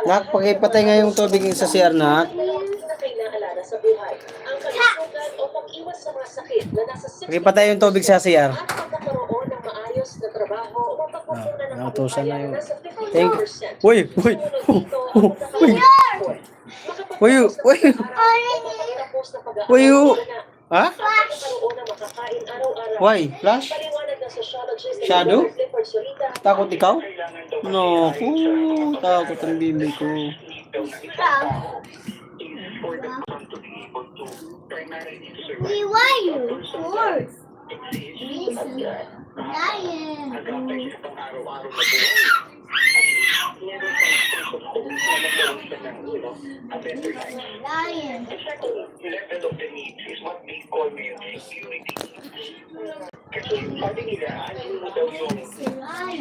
Nak, pakipatay nga yung tubig sa CR, nak. Pakipatay yung tubig sa CR. Nautusan na yun. Thank you. Uy! Uy! Uy! Uy! Uy! Uy! Ha? Why? Flash? Shadow? Takot ikaw? No, takot ang bibi ko. Why you? Horse. Lion. Lion. Level of the needs is what they call security. Kasi sabi nila, ano mo daw yung survive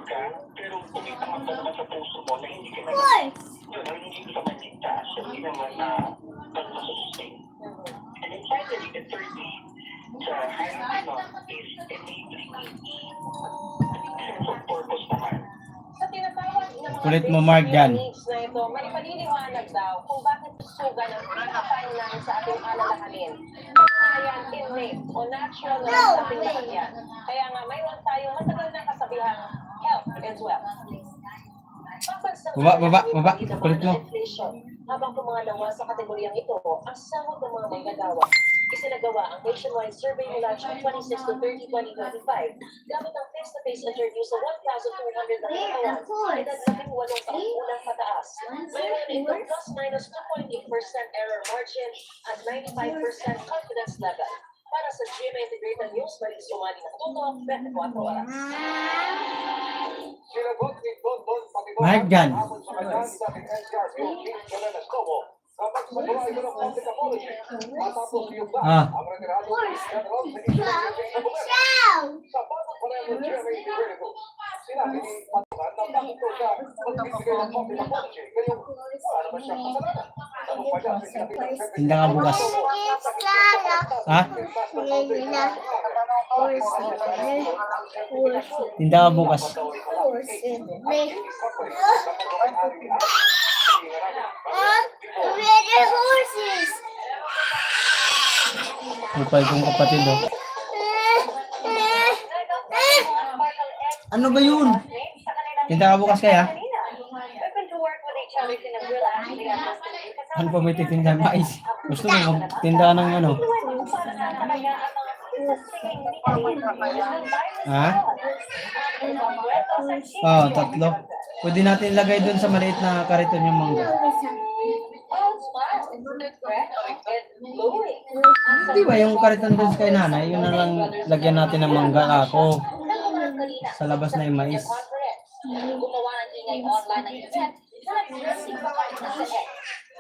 ka, pero kumita ka pa sa puso mo na hindi ka na yun, ang hindi ka maligtas, hindi naman na pag-sustain. And then finally, the third need sa hierarchy is enabling sense of purpose naman. Sa tinatawag ng mga Kulit mo, Mark, dyan. needs na ito, may paniniwanag daw kung bakit susugan ang pinaka-timeline sa ating alalahanin. Kaya innate o natural na sa ating lahat yan. Kaya nga mayroon tayong matagal na kasabihang health as well. Baba. Kulit mo. Habang pumangalawa sa kategoryang ito, ang sahod ng mga manggagawa. Isinagawa ang nationwide survey mula June 26 to 30, 2025 gamit ang face-to-face interview sa 1,200 na katawan edad 18 taong unang pataas. Mayroon ito plus-minus 2.8% error margin at 95% confidence level. Para sa GMA Integrated News, balik sumali na tutok, 24 oras. Mark dyan. Ah. Tinda ka bukas. Ha? Tinda ka bukas. Horses. Upay kong kapatid, oh. Ano ba yun? Tinda ka bukas kaya? Ano pa may titinda? Mais. Gusto mo magtinda ng ano? Ha? Oh, 3. Pwede natin ilagay dun sa maliit na kariton yung mangga. Di ba yung kariton dun kay nanay, yun na lang lagyan natin ng mangga ako. Sa labas na yung mais. Gumawa ng ingay online ng event na nag-dressing pa kahit nasa X.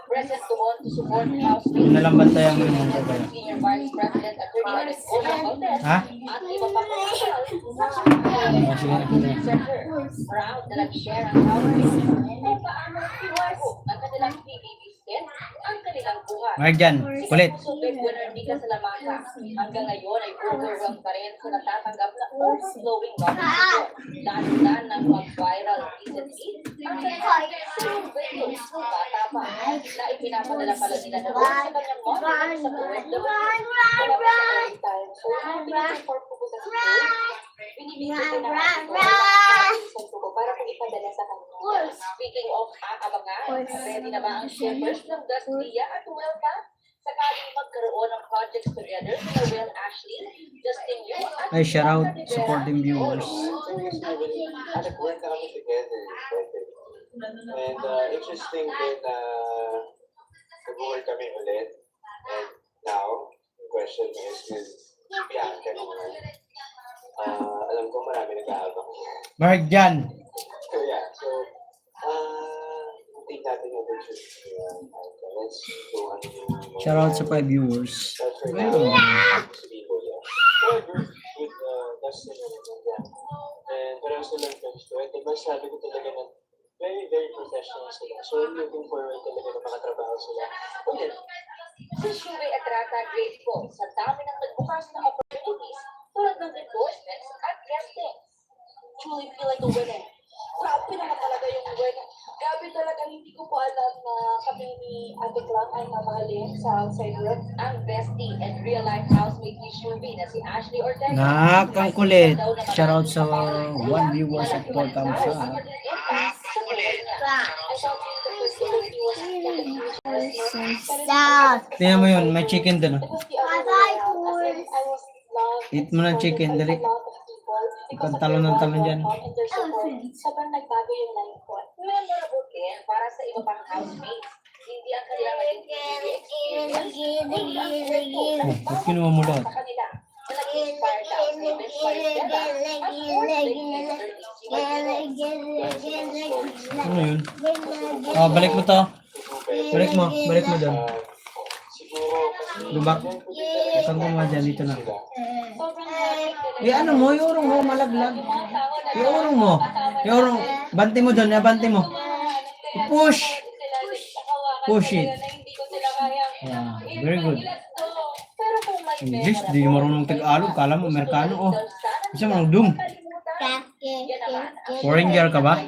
Present doon to support House Speaker, Yun na lang bantayan mo yung mangga kaya. Senior Vice President Attorney Alicola Valdez, Ha? at iba pa po official Oh, sige na. proud na nag-share ang House Speaker kung paano pinago ng kanilang PBB skin ang kanilang buhay. Mark dyan. Kulit. Subject winner Mika Salamasa. Hanggang ngayon ay overwhelmed pa rin sa natatanggap na overflowing love support. Dahil ng mag-viral recently, ang kanilang videos bata pa na ipinapadala pala nila na sa kanyang model sa time. So, yung pinag-report ko sa school, binibigyan ko na para kung ipadala sa kanya. Speaking of abangan, ready na ba ang shippers ng Dustia at Welka? Sakaling magkaroon ng projects together sila Will Ashley, Justin Yu, at Ay, shout out. Supporting viewers. Nag-work kami together. And interesting din na nag-work kami ulit. And now, the question is with Bianca naman. Alam ko marami nag-aabang. Mark dyan. So yeah, so take natin yung pictures. Let's do ano yung Shout out sa 5 viewers. for now, however, with Dustin and Bianca, and pareho silang friends to, and diba sabi ko talaga na very, very professional sila. So looking forward talaga na makatrabaho sila. Ulit. Si Shuri Atrata grateful sa dami ng nagbukas na opportunities tulad ng endorsements at guesting. Truly feel like a winner. Grabe naman talaga yung win Grabe talaga, hindi ko po alam na kami ni Ate Clark ay mamahalin sa outside world. Ang bestie and real-life housemate ni Shubi na si Ashley Ortega. Nak, ang kulit. Shoutout sa 1 viewers at 4 thumbs up. Stop. Tingnan mo yun, may chicken dun. Oh. Bye-bye, horse. Eat mo ng chicken, dali. Ikang talon ng talon dyan. Sobrang nagbago yung life ko. Memorable din para sa iba pang housemates. Hindi ang kanilang Oh, ba't kinuha mo lahat? sa kanila. Na nag-inspire sa inspire sila. At Ano yun? Oh, balik mo to. Balik mo dun. Lubak. Saan ko nga dyan, dito na. Ano mo, iurong mo, malaglag. Iurong mo. Banti mo dun, banti mo. Push. Push it. Yeah, very good. English, di marunong Tagalog. Kala mo, Amerikano, oh. Isa mo, dum. Foreign girl ka ba?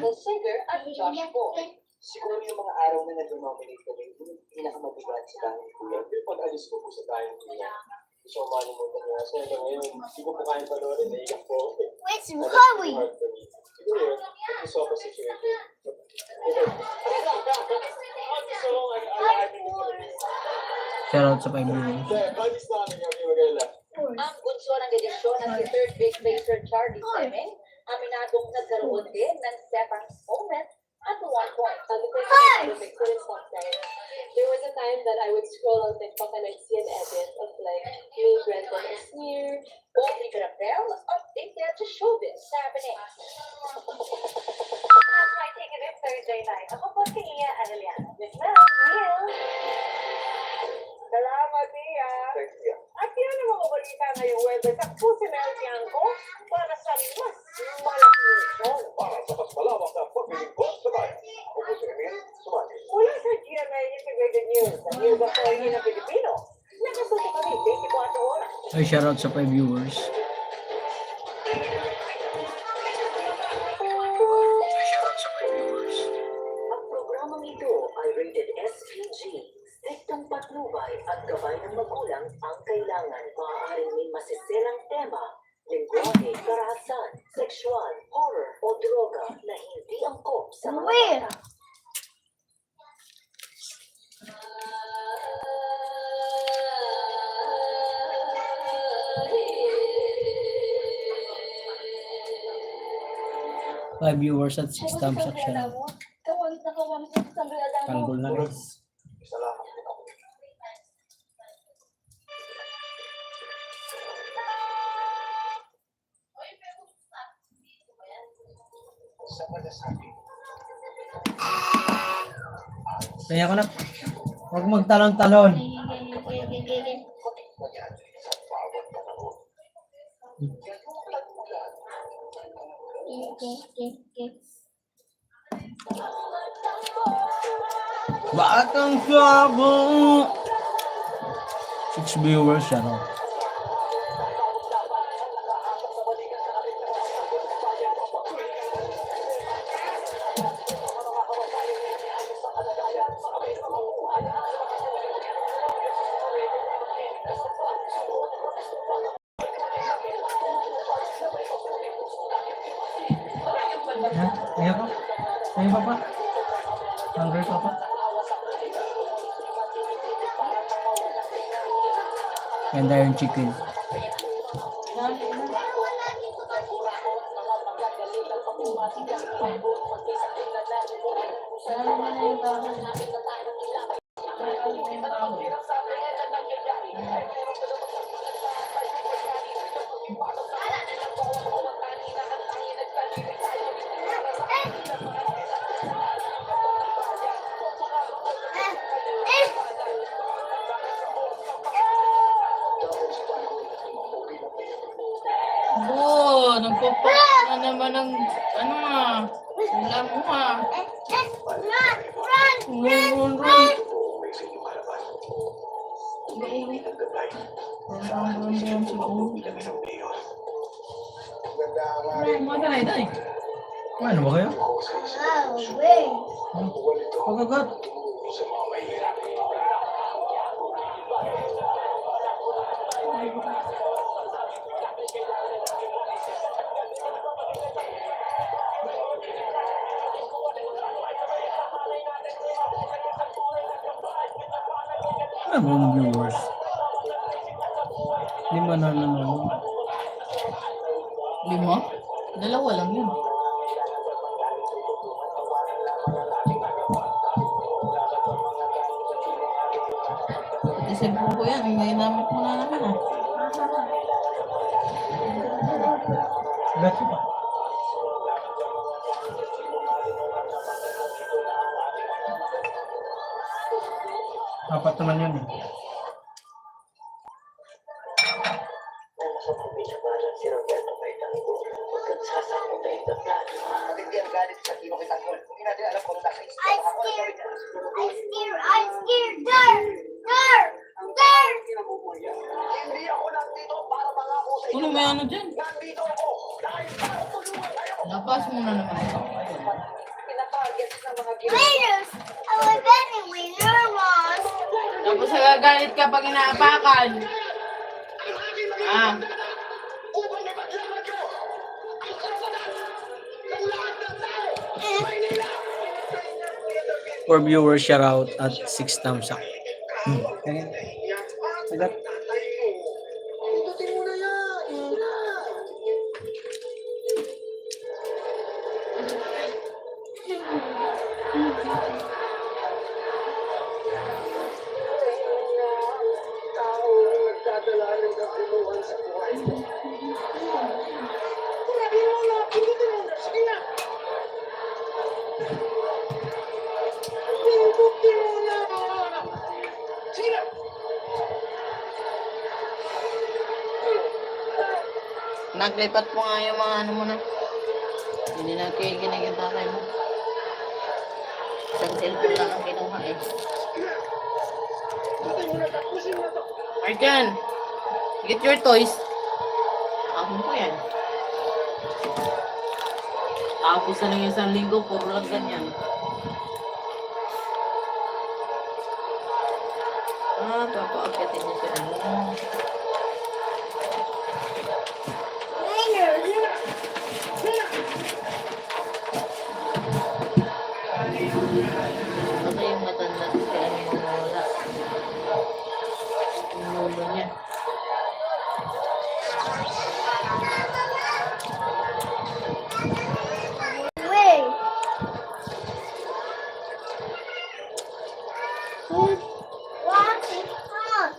Siguro yung mga araw na nag-nominate kami, yung pinakamabigat sa dahil kuya. Yung pag-alis ko po sa dahil kuya, so malimutan niya. So hanggang ngayon, hindi ko po kaya panoorin, naiyak po. Where's Chloe? Siguro yun, gusto ko situation. Shoutout sa 5 viewers. Balis na kami kami mag-ala. Ang bunso ng edisyon na si third base baser Charlie Fleming, aminadong nagkaroon din ng setang moment at one point. There was a time that I would scroll on TikTok and I'd see an edit of like me, Brendan, and Sneer. Audrey Garapel, updated to showbiz happening. At my ticket is Thursday night. Ako po si Iya Arellano. Yes, ma'am. Neil. Salamat, Tia. Thanks, yeah. At yan ang mga balita ngayong weather sa Pusinel Tiangco para sa mas malaking show. Para sa mas malawak na paglilingkod sa bayan. Ako po si Emil Sumati. Mula sa GMA Integrated News, ang News Authority ng Pilipino, nakasuto kami 24 oras. Ay, shoutout sa 5 viewers. Ang programang ito ay rated SPG. Striktong patnubay at gabay ng magulang ang kailangan. Maaaring may masiselang tema, lingwahe, karahasan, sexual, horror o droga na hindi angkop sa mga Where? bata. Five viewers at 6 thumbs up siya. Tanggol na guys. Salamat din ako. Sa pagkasabi, Kaya ko na. Huwag magtalon-talon. magyari sa bawat panahon. Batang sabo. 6 viewers siya, no? Ha? Ayaw ko? Ayaw pa pa? Hungry ka pa? Ganda yung chicken. Oo, nagpapa na naman ng ano ah. Wala mo ah. Run! Run! Run, run, run. May sinimalabas. Tahimik ang gabay. Run, run, run, siguro. Bilang isang mayor. Mga kanay, day. Ano ba kayo? Oh, wait. Pagagat. Ano ang viewers? Lima na nanonood. 5? Dalawa lang yun. Pati cellphone ko yan. May namit mo na naman ah. Gatsi pa. Apat naman yun eh. I'm scared. There. Ano may ano dyan? Labas mo na naman ito. Winners. I was any winner was. Tapos nagagalit ka pag inaapakan. Ah. For viewers, shout out at 6 thumbs up. Okay. Sagat. Naglipat mo nga yung mga ano mo na. Hindi na kikinig yung tatay mo. Isang cellphone lang ang kinuha eh. Arjan, get your toys. Ako po yan. Tapos na ng isang linggo, puro lang ganyan. Papaakyatin niya siya. Baka yung matanda kasi ano mawala. Yung lolo niya. Wait. What is that?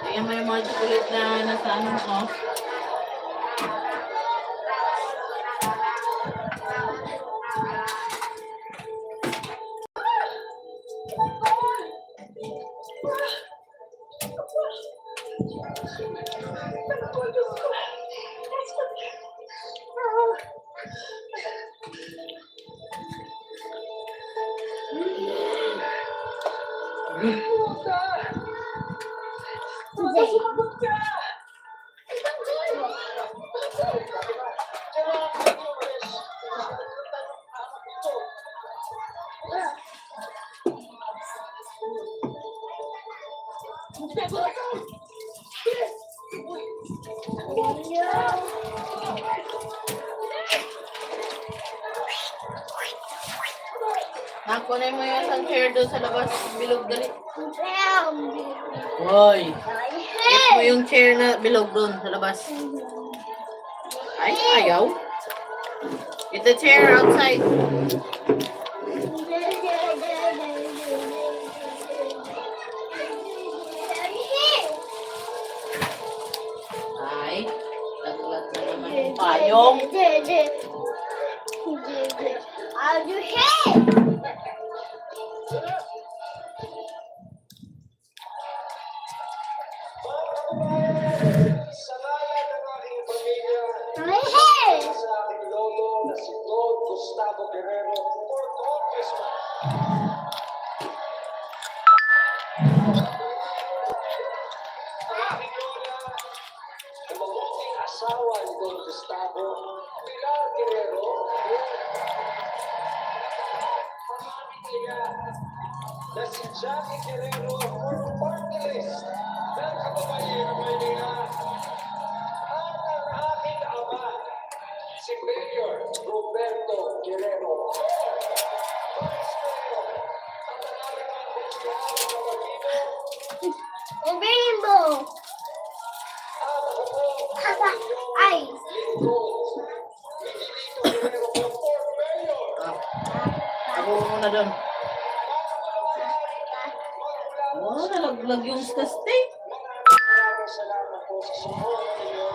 Ayan mo yung mga chocolate na nasa ano ko. Nakunin mo yung isang chair doon sa labas. Bilog dali. Hoy! Get mo yung chair na bilog doon sa labas. Ay, ayaw. Get the chair outside. Ay, naglat na naman yung payong. I'll do it. Sa ngalan ng aking pamilya, My hair. sa aking lolo na si Don Gustavo Guerrero for Congressman. asawa ni Don Gustavo, Pilar Guerrero, na si Jackie Guerrero for party list ng kababayan ng Maynila at ang aking ama, si Mayor Roberto Guerrero. A rainbow. Papa, eyes. Ako muna doon. Oh, nalaglag yung steak. Maraming salamat po sa support ninyo.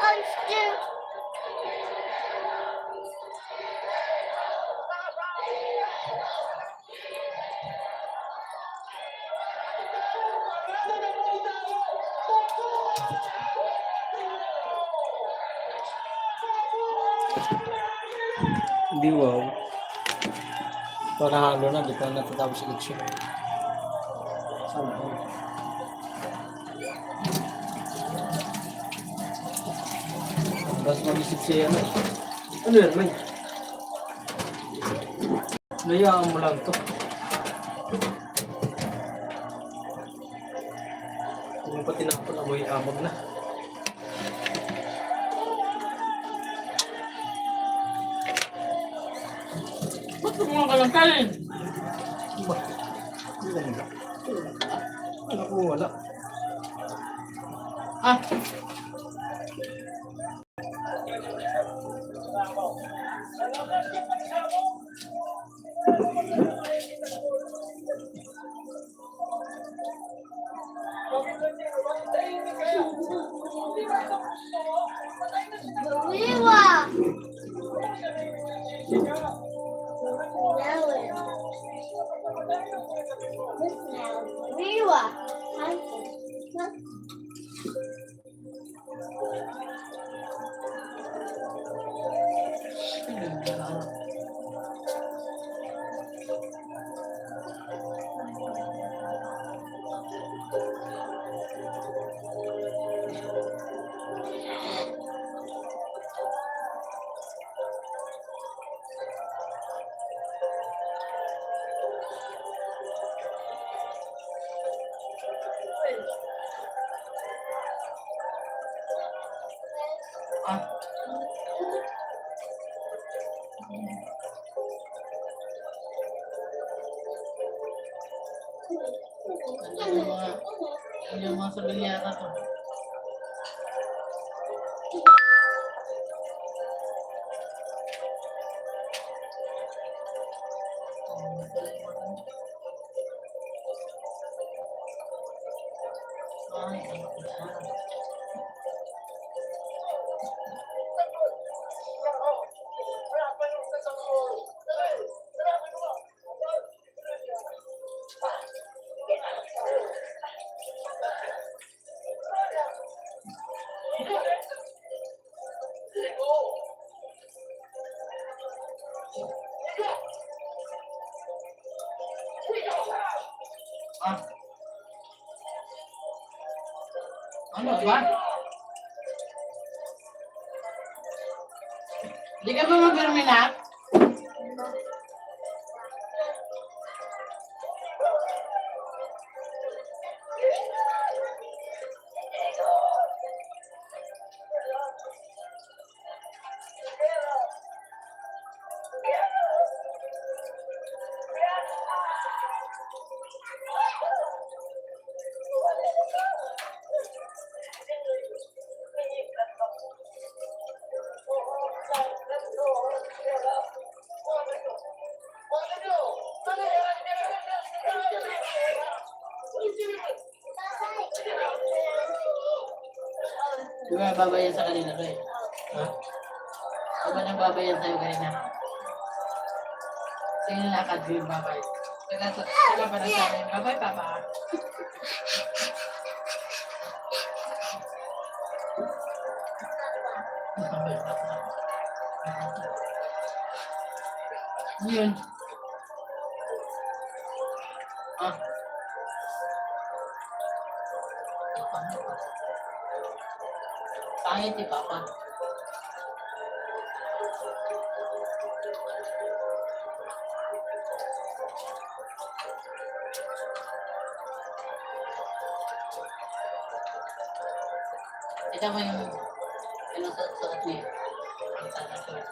Oscar. Hindi wow. Parang halo na, di pa natatapos ulit siya. Sampo. Tapos mag-isip siya ano. Ano yan, may? Layaan mo lang to. Kung pa tinapon na mo yung amag na. Ba't mga kalangkalin? Ba? Hindi naman ba? Ano ko wala? Ah, Viva! Viva! ano yung mga sabi yata to? Ano ba? Di ka ba mag-terminat? Di ba babayan sa kanila, Roy? Ha? Di ba nagbabayan sa'yo kanina? Sige na lakad ko yung babay. Sila pa na sa amin. Babay, papa. Yun. Ah. Pangit si papa. Ito mo yung suot niya. Ang sana suot.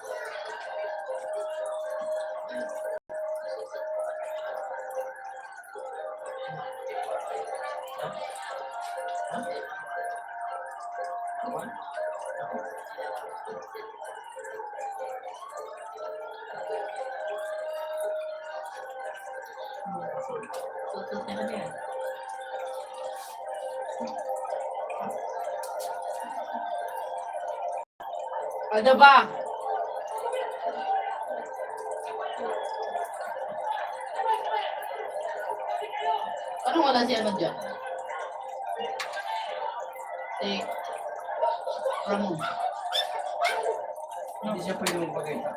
Suot niya na yan. Ano ba? Parang wala si ano dyan? Si Ramon. Hindi siya pwede magpagayta.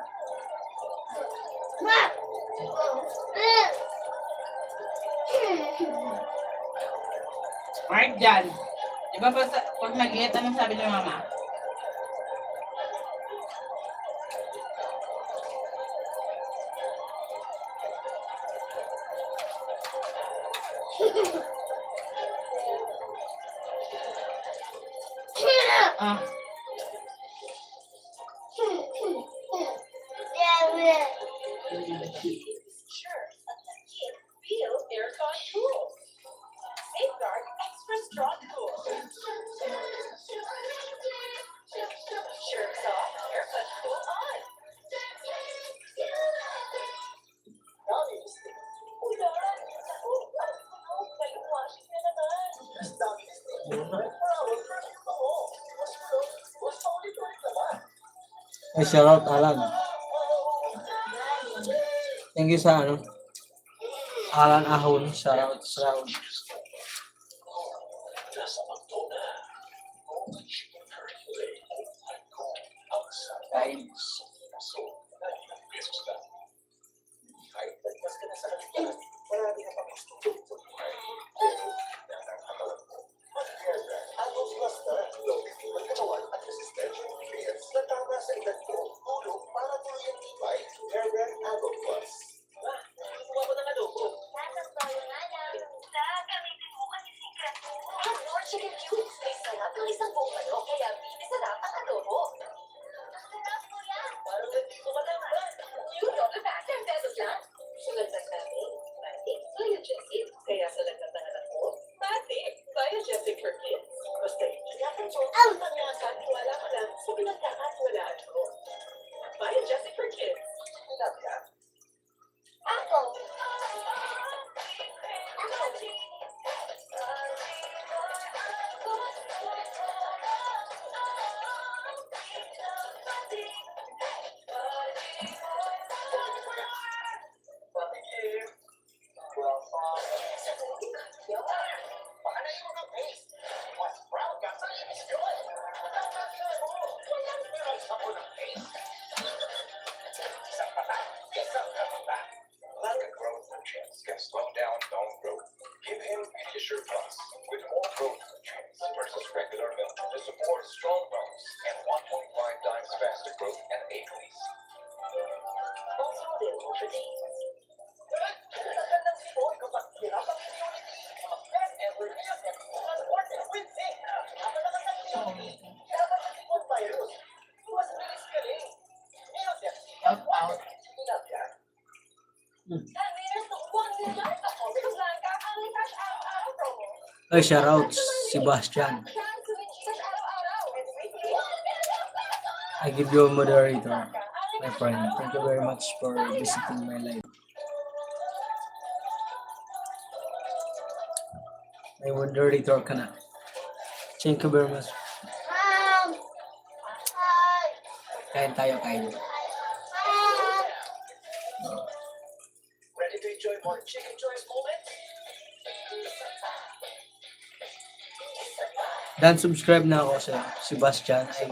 Mark dyan. Di ba pag nag-get, anong sabi ni mama? Ah, Sure. Feel aircon cool. Safeguard extra strong cool. Shirts off, aircon cool on. May washing na naman. Ay, shoutout Alan. Thank you sa ano. Alan Ahon. Shoutout. Kain. Chicken cubes may sarap ng isang buong manok, kaya bibi sarap ang adobo. Parang nandito ka lang, ha? Yun, no? Lahat 10 pesos lang. Sulagdag namin. Mati, Via Jessie. Kaya sulagdag ng anak mo. Mati, Via Jessie for kids. Basta ingatan mo, ang pangasan, wala ka lang sa pinagkakatiwalaan mo. Via Jessie for kids. Love ka. Apple. Can slow down bone growth. Give him Pediasure Plus with more growth nutrients versus regular milk to support strong bones and 1.5 times faster growth and age release. Also available for days. out, out. Ay, shoutout Sebastian. I give you a moderator, my friend. Thank you very much for visiting my life. May moderator ka na. Thank you very much. Ah. Kain tayo, kain. Ready to enjoy more chicken choice moments? Dan, subscribe na ako sa Sebastian. Ay,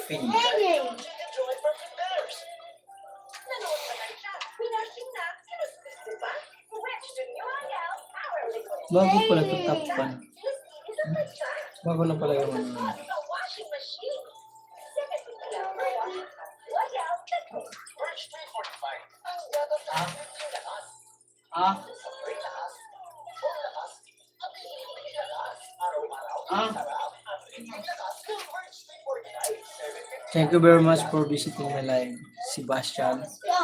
Fin. Chicken joy from Bears. Nanood pa man siya. Pinashing na. Kinuskus ko pa. Rich to New Royale Power Liquid. Bago pala ito top 1. Isang siya. Bago lang pala yung ano. A washing machine. Second Royale washing Royale Liquid. March 345. Ang gagawin ng lakas. Ah? Sabay lakas. Full lakas. Ang hindi lakas. Araw-araw. Ah? Sarap. Ang hindi lakas. March 349. 7:50. Thank you very much for visiting my live, Sebastian. Go.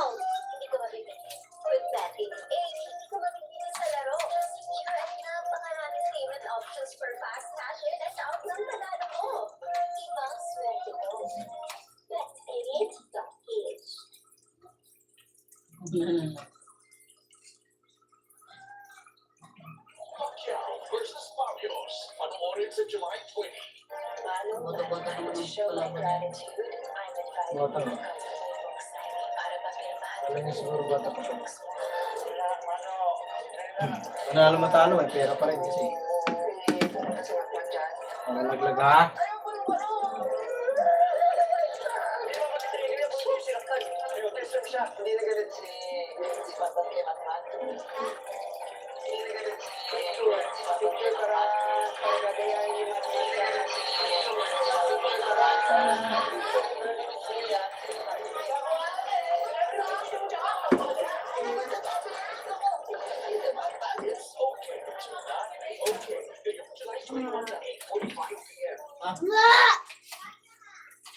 Hindi ko mabibili. With that 88, hindi ko mabibili sa laro. Sure, ay napakaraming payment options for fast cash in and out ng panalo mo. Ibang swerte mo. Bet88.ph. Pacquiao versus Barrios. Panoorin sa July 20. Boto-boto naman To yung show my pala. gratitude, I'm inviting Boto. you to come to my book signing para mapirmahan Alam niyo siguro bata pa siya. Wala, mano. Manalo matalo eh, pera pa rin kasi. Nalaglag ha? Hindi na galit si Batang kay Matman. Hindi na galit si Batang para pagagayahin ni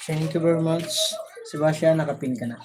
Thank you very much. Sebastian, nakapin ka na.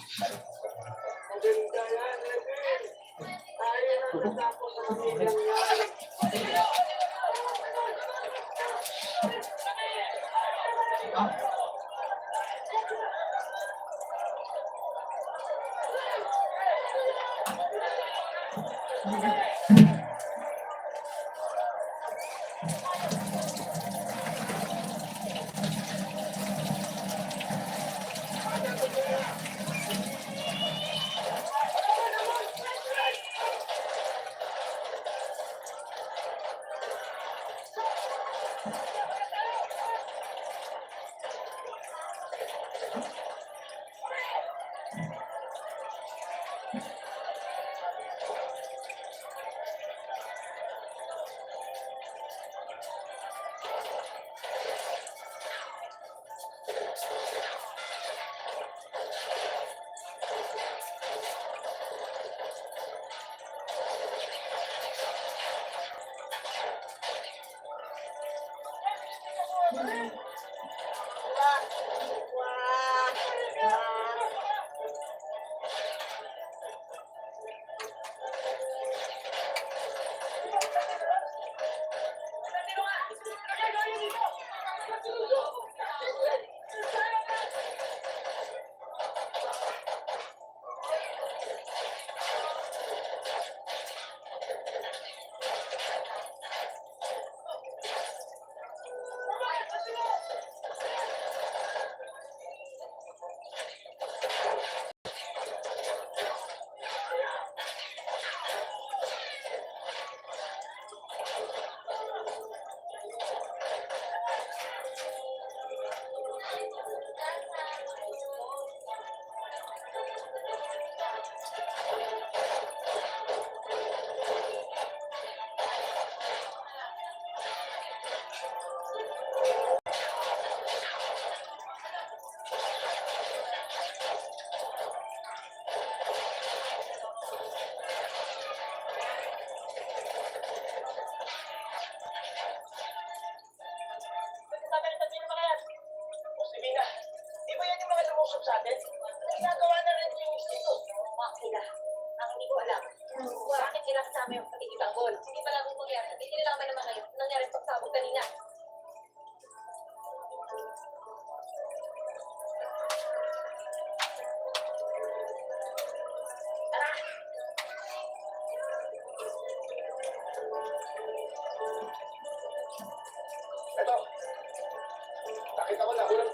Nakita ko na,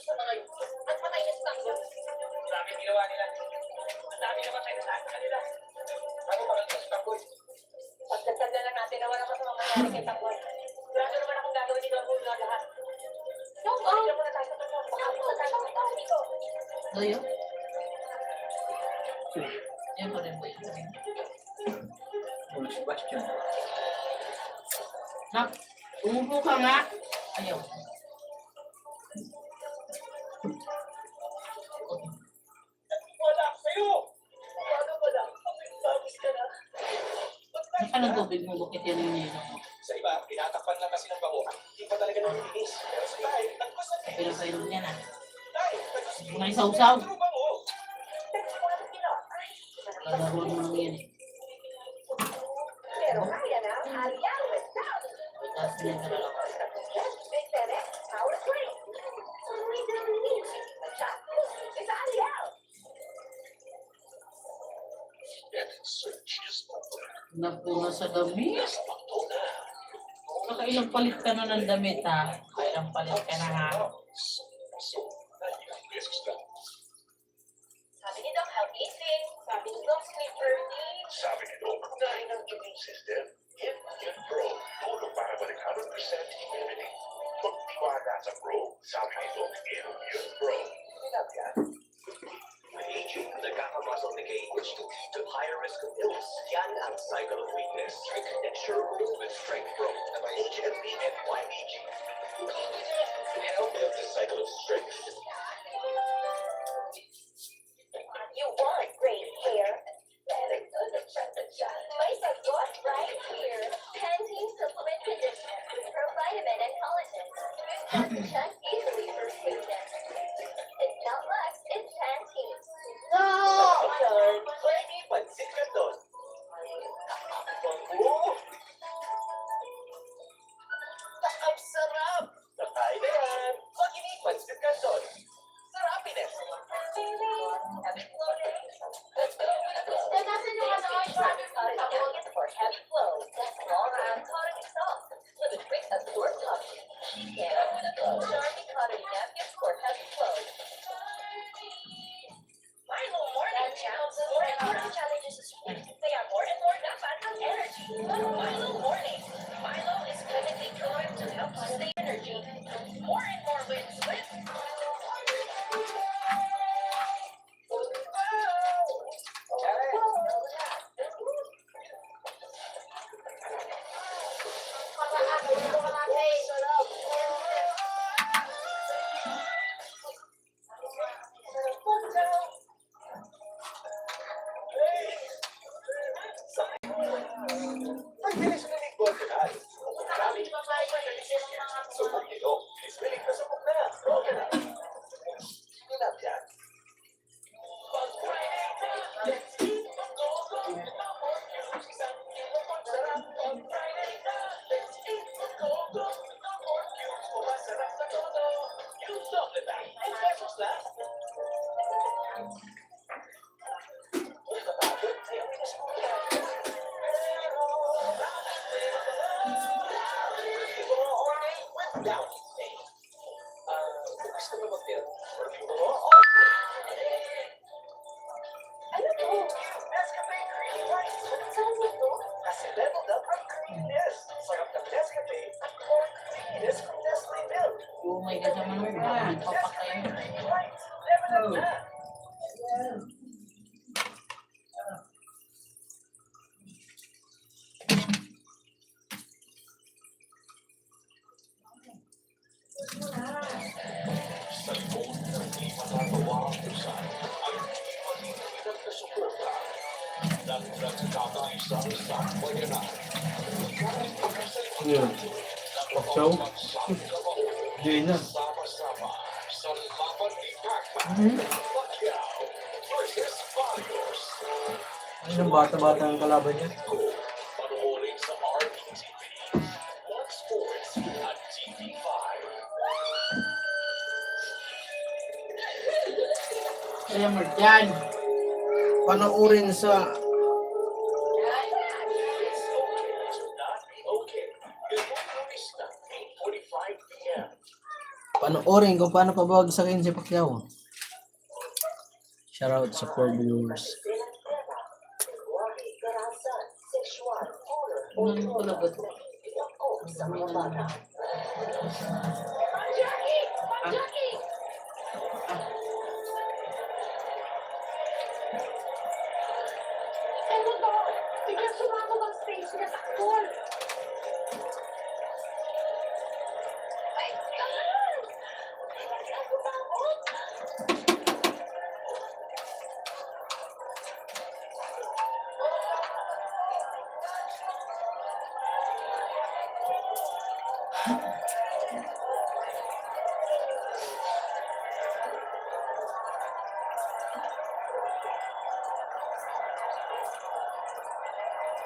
sa mga yun. At patay na stock yun. Grabe ginawa nila. Ang dami naman tayo sa kanila. Ano ba ang stock ko? Pagdagdag na lang natin na wala ka sa mga mangyari kay Takboy. Grado naman akong gagawin dito ang bulo lahat. No, hindi na tayo sa Takboy. Baka ako sa tayo dito. Doyo? Yan pa rin po yun. Oh, Sebastian. Nak, umupo ka nga. Ayaw. Wala sa'yo! Paano wala? Tapos ka na. Saan ang tubig mo? Bakit yan yung nilo mo? Sa iba, tinatakpan lang kasi ng bango. Hindi pa talaga nalilinis. Pero sa tayo, nagpas na Pero sa ilong niya na. tayo. Nagpas Mga isaw-saw. Pero bango. Lalaro mo lang yan eh. Pero kaya na, aliyaw with Down. Tapos niya ka lang. Big Terex, power play. It's aliyaw. Napuna sa damit. Nakailang palit ka na ng damit ha. Kailang palit ka na ha. Sabi ni Doc, healthy eating. Sabi ni Doc, sleep early. Sabi nito, dahil ng immune system, Immune Pro, tulong para balik 100% immunity. Magtiwala sa Pro, sabi nito, Immune Pro. Sinabi yan. With aging, nagkakamasok ni Kay, which can lead to higher risk of illness. Yan ang cycle of weakness. Ensure movement strength Pro na may HMB and YBG. Help of the cycle of strength. You want great hair? Better go to Spice of Gosh right here. Pantene Supplement Conditioner with provitamin and collagen. Boost your chest easily for smoothness. It's not Lux, it's Pantene. No! Pwede, pansit ka doon. Bango! Ang sarap! Nakain na yan. Pag-ini, pansit ka doon. Sarapiness! Heavy flow day. Let's go. Napkins for heavy flow. That's long-term cotton soft. With a quick absorb cotton. Charming cotton napkins for heavy flow. Milo Morning Challenge. More and more challenges this week. They are more and more dapat ang energy. Milo Morning. Milo is clinically proven to help stay energy. More and more wins with Ang bilis na ni Goldeneye. Marami pang So, pag ito, is bilig na sa mukha. Goldeneye. Sinunod yan. Kasi leveled up ang creaminess. Sarap ng Nescafe at core creaminess from Nestle Milk. Oh my God, naman ang mga papakain. Right, level up na. Yun. Paksaw. Hindi na. Sama-sama sa laban ni Pacman. Hmm? Pacquiao versus Barrios. Anong bata-bata ang kalaban niya? Panoorin sa RPTV. One Sports at TV5. Kaya mo dyan. Panoorin sa Not okay. Good lunes na 8:45 p.m. Panoorin kung paano pabagsakin si Pacquiao. Shoutout sa 4 viewers. Ano ko labot?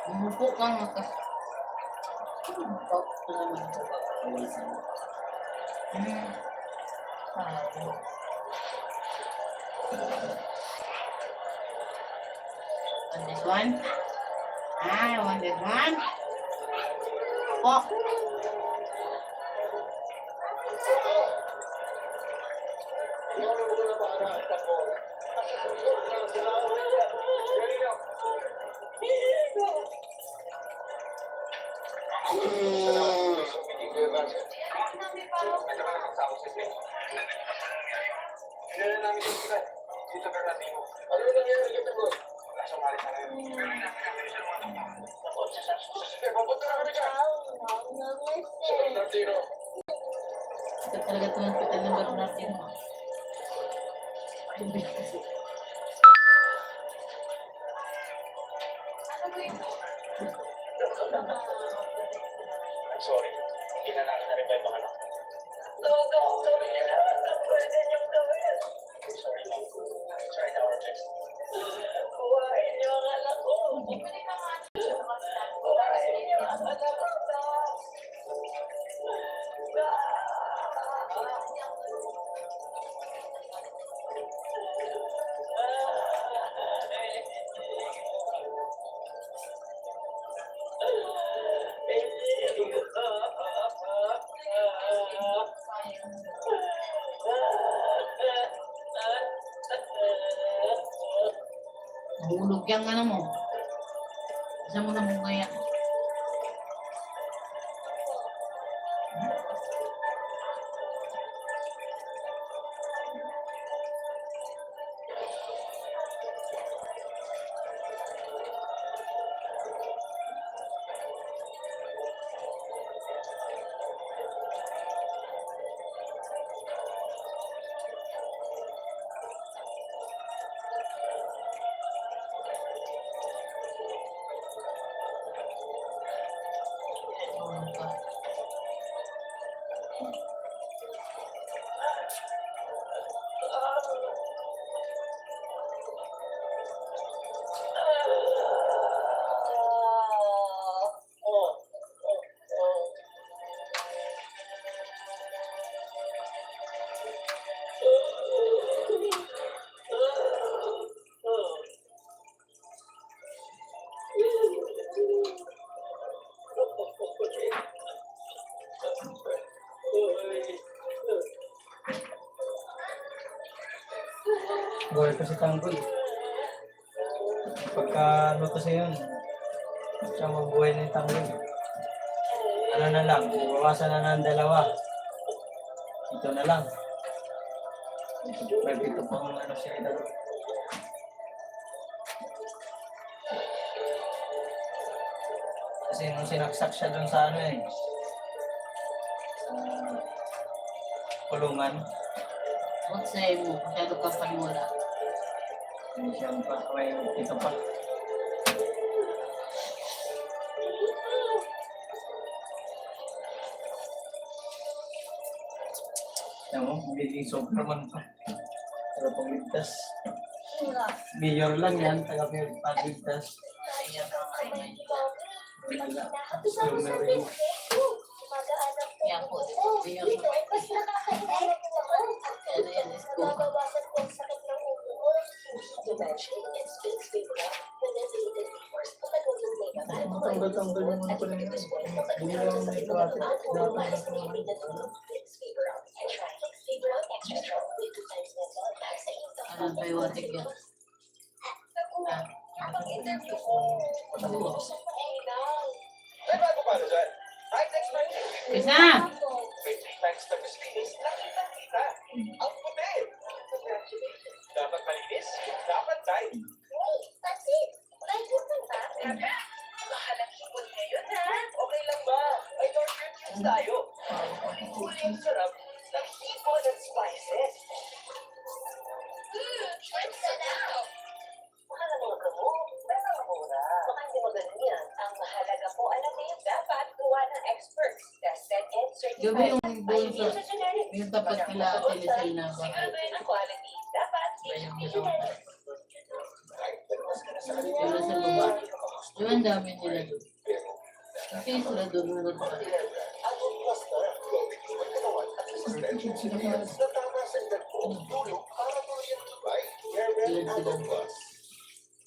Umupo ka nga ka. Umupo ka naman. Want this one? I want this one. Oh. Ito talaga ito ng pitan ng Bernardino. I'm sorry. Hindi na namin na-revive ang anak. Sorry. Try na our best. Mahulog yung ano mo. Isa mo na mo kaya. Buhay pa si Tanggol. Pagka ano kasi yun, siya mabuhay na yung Tanggol. Ano na lang, bawasan na ng 2. Ito na lang. Pwede ito pang ano siya ito. Kasi nung sinaksak siya dun sa ano eh, kulungan. What's say mo? Masyado ka paniwala. Hindi siya may ito pa. Yan mo, magiging Superman pa. Taga pagligtas. Mayor lang yan, taga pagligtas. Kaya po, yun. Ano yan, is ko. Tanggal-tanggal yung mga pala yun. Hindi lang may kapatid. Ano tayo watik yan? Kapag-interview ko, gusto ko mahinaw. May bago pa dyan. High-tech Friday. Isa! May 3 times na facilities. Nakita-kita. Ang puti. Dapat malinis. Dapat tight. Wait, that's it. Like this one, Mahalang hipon ngayon, ha? Okay lang ba? May door reviews tayo. Huli ang sarap ng hipon at spices. Mahal ang mga gamot. Pero mura. Baka hindi magaling yan. Ang mahalaga po, alam niyo dapat gawa ng experts. Tested and Yung ba certified. yung doon sa, Sa generic. yung tapat nila Telecel na ba? Siguraduhin ang quality. Dapat Yung HB ginawa. generic. Yung sa baba. Yung ang dami nila doon. Kasi sila doon nung ba? Adult Plus na. Gawin katawan at resistensya na tama sa edad mo. Tulong para tuloy ang tibay. Hairwell Adult Plus.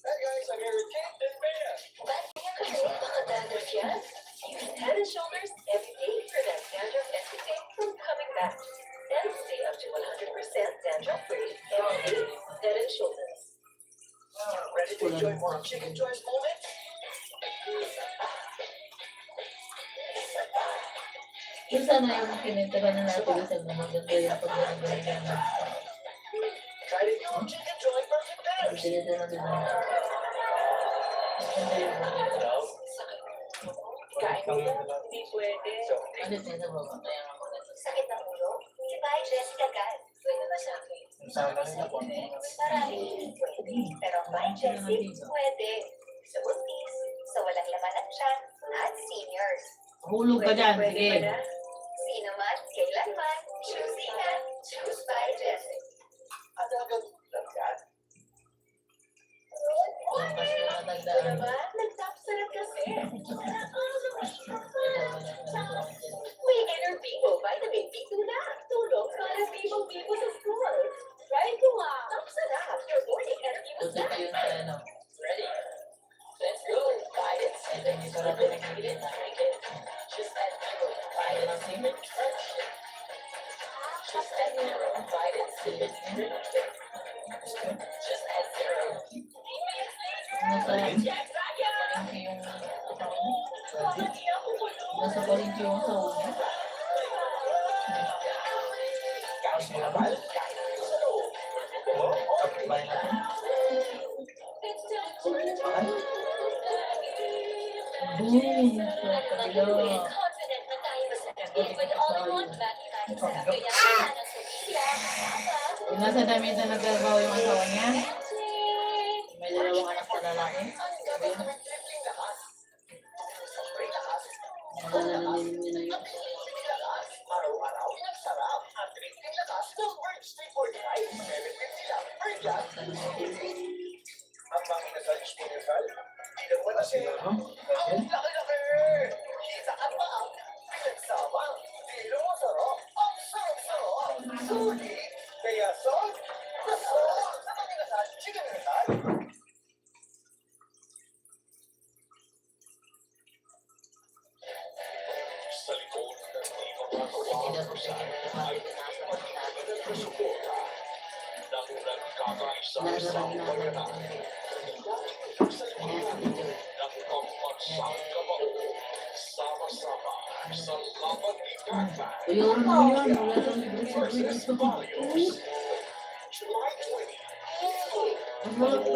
Hey guys, I'm here with Kate and Bea. Mga dandruff yan. Use Head and Shoulders every day to prevent dandruff and toothache from coming back. And stay up to 100% dandruff-free every day. Head and Shoulders. Ready to enjoy more Chicken Joy's moments? Yung sana yung pinintira na natin sa mga maganda yung pag-gagawin niya. Try the new Chicken Joy Perfect Yung Dash. pinintira nila. Maganda yung mga. Kain mo lang. Hindi pwede. Ano tayo sa baba? Kaya nga mga. Sakit ng ulo? Si Bye Jessica Gal. Pwede ba sa akin? Marami pwede. Pero Bye Jessie, pwede. Sa buntis, sa walang laman at tiyan, at seniors. Hulog ka dyan, Pwede sige. ba na? Sino man, kailanman, choose na. Choose Bye Jessie. Ano agad lang yan? Yung pas na Ito natagdaan. naman, nagtapsarat kasi. May Inner Vivo Vitamin B2 na. Tulong para Vivo sa scores. Try ko nga. Tapos na. Your morning Inner Vivo Buti pa yun sa ano. Ready? Let's go. Buy it. Ito yung isa natin ang higit na. Just add zero. Buy Kaya it. lang singit. Just add zero. Buy it. Singit niya. Just add zero. Nasa palengke yung asawa niya. Nasa palengke yung asawa niya. Cash Mobile, kahit sa loob. Sabay natin. Boom! Sa kabila. confident na tayo masarapin with all-in-one battery sa kaya ng Sophia. Yung nasa damit na nagtrabaho yung asawa niya. May dalawang anak na lalaki. Nalalanin niya na yun. Araw-araw, nagsarap. At tripling lakas ng Birds 349. 750 lang per gas. Ang makinasal is pinasal. Di naman kasi. Ang laki-laki! Kita ka pa. Pinagsama. Pero masarap. Ang sarap-sarap. Sulit. Kaya salt. Salt. Sa makinasal, chicken kinasal. Sa likod ng ibang Hindi na po siya bakit nasa nagsusuporta ng nagkakaisang Nasa bayanan. Sa likod ng pagpagsangkamao, sama-sama sa laban ni Batman Ayun mo yan. Wala nang versus Barrios. July 20, Ang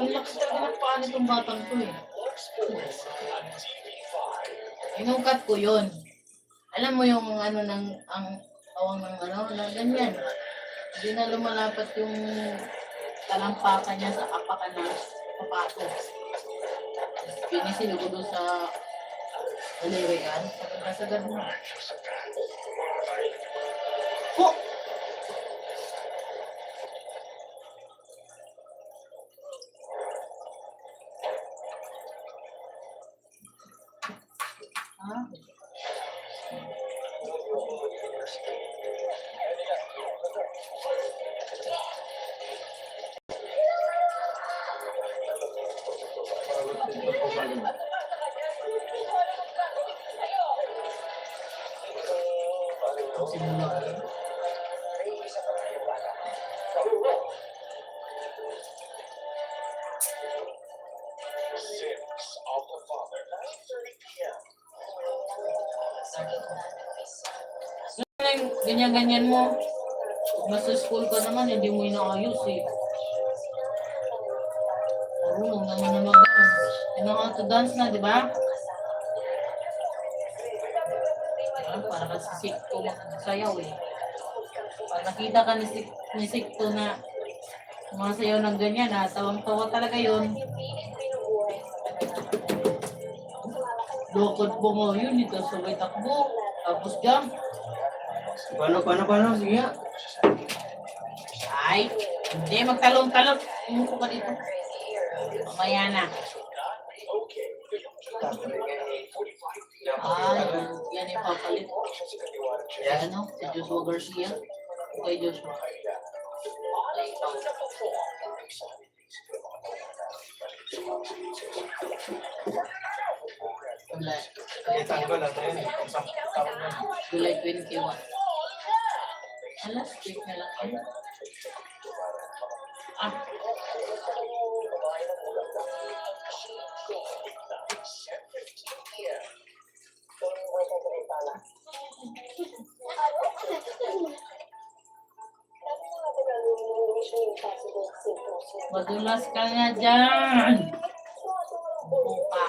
lakas talaga ng paan itong batang to eh. Fox Sports at TV5. Inukat ko yun. Alam mo yung ano ng ang awang ng ano na ganyan. Hindi na lumalapat yung talampakan niya sa kapakan ng sapatos. Pinisil ko doon sa alirigan. Nasagad mo. Po! Ah, simula. ganyan-ganyan mo. Nasa school ka naman, hindi mo inaayos eh. Marunong naman na mag-dance. You know how to dance na, di ba? Para ka si Sikto magsayaw eh. Pag nakita ka ni Sikto na sumasayaw ng ganyan ha, tawang-tawa talaga yun. Lokod po mo yun, ito sabay takbo. Tapos jump. Paano? Sige nga. Ay, hindi, magtalong-talong. Umupo ka dito. Mamaya na. Yan yung papalit. Ano? Si Joshua Garcia. Okay, Joshua. July 21. Alas, quick na lang yun. Madulas ka nga dyan. Buka.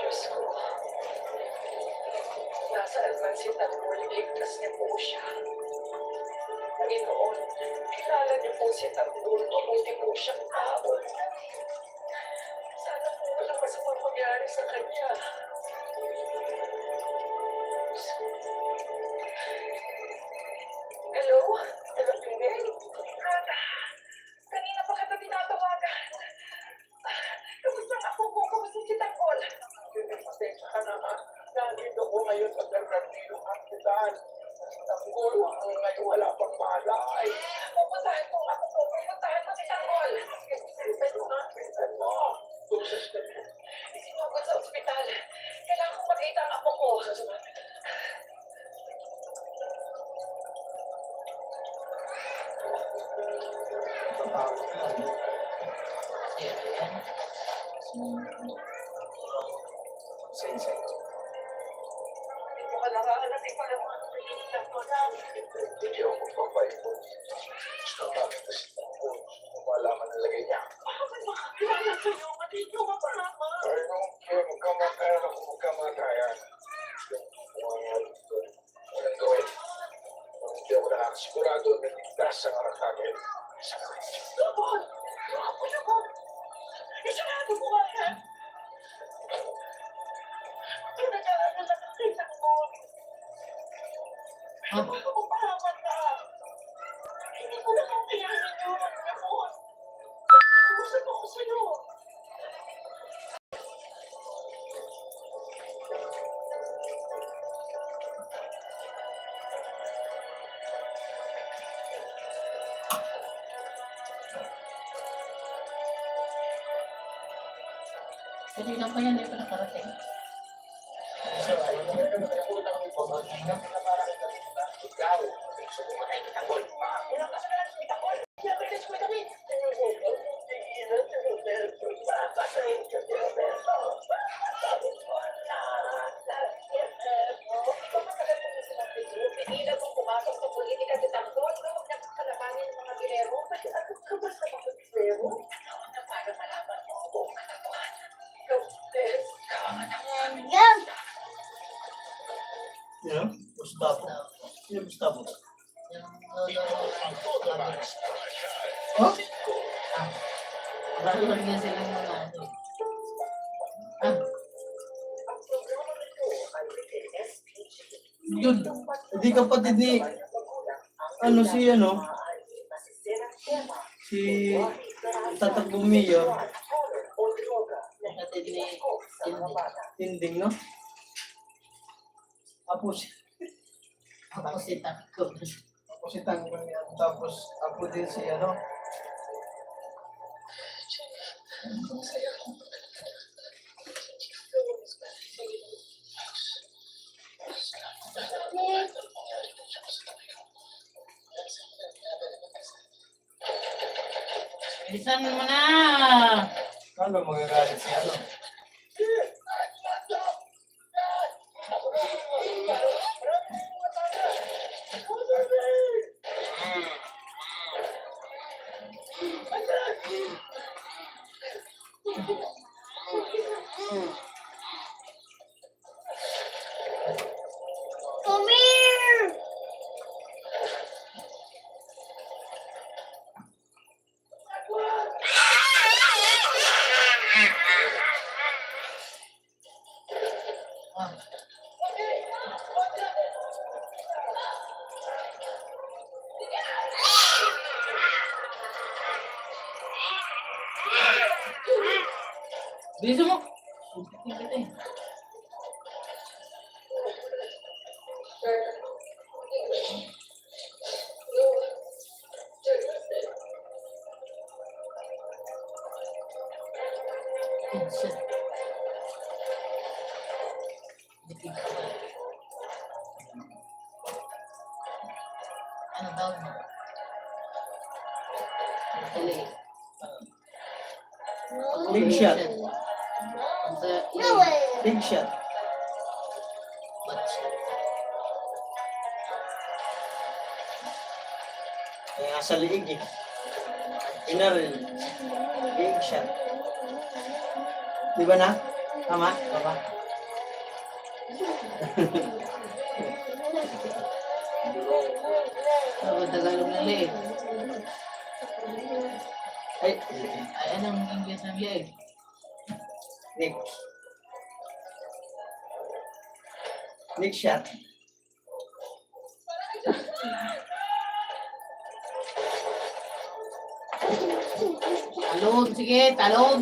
Diyos ko. Nasa advanced at ligtas niyo po siya. Panginoon, kilala niyo po si Tanggol. Mabuti po siyang tao. Sana po walang masamang mangyari sa kanya. Hello? Hello, Pinel? Kanina pa kita tinatawagan. Kamusta ang ako ko? Kamusta si Tanggol? Pasensya ka na ha. Nandito ko ngayon sa Bernardino Hospital. Tanggol, ngayon wala pang malay. Pupuntahan ko ako po. Pupuntahan mo si Tanggol. Pinsan mo. Isinugod sa ospital. Kailangan ko makita ang apo ko. Hindi ko kalakalan. Hindi ko alam ang pinilitan ko na. Hindi ako magpapaipon. Gusto ka kita si Tanggol. Malaman ang lagay niya. Bakit makakilala kayo? Matito ka pa naman. I don't care. Magkamatayan ako. Magkamatayan. Walang gawin. Hindi ako nakasigurado na ligtas ang anak namin. Tanggol! Apo niyo ko! Isinado mo ba yan? Pinag-aaral lang ang kay Tanggol. Magpapahaman ka. Hindi ko na kakayanin yun. Gamon. Usap ako sa'yo. Kanina pa yan, ito nakarating. Pigilan mong pumasok sa politika si Tanggol. Huwag na kalabanin ng mga bilero. Ano ka ba sa mga bilero? Ano na para malaman mo ang buong katotohanan? Yan, Gustavo. Sino Gustavo? Oh? Marunong yan silang mga ano. Yun. Hindi kapatid ni... Ano si ano? Si... Tatakbong mayor. Kapatid ni Cindy. Tinding, no? Apo si... Ako si Takko. Apo si Tanggol yan. Tapos apo din si ano? Bilisan mo na. Ano magagalit siya, ano? Ah. Bilisan mo. Ano daw? Dali. Big shot. No way. Big shot. Kaya sa liig eh. Inaril. Big shot. Di ba na? Tama? Tama? Ano Tagalog na leg? Ay, Ay, anong English ng leg? Nick. Nick shot. Talog, sige, talog.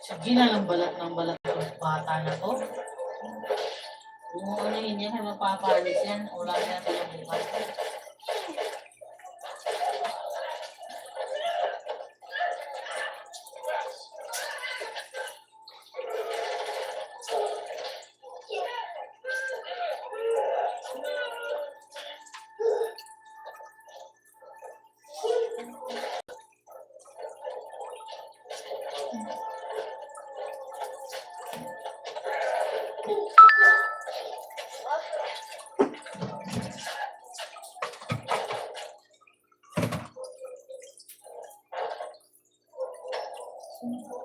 Sige na lang balat ng balat ng bata na to. Kung ano yun yan, mapapalis yan. Wala na silang bukas.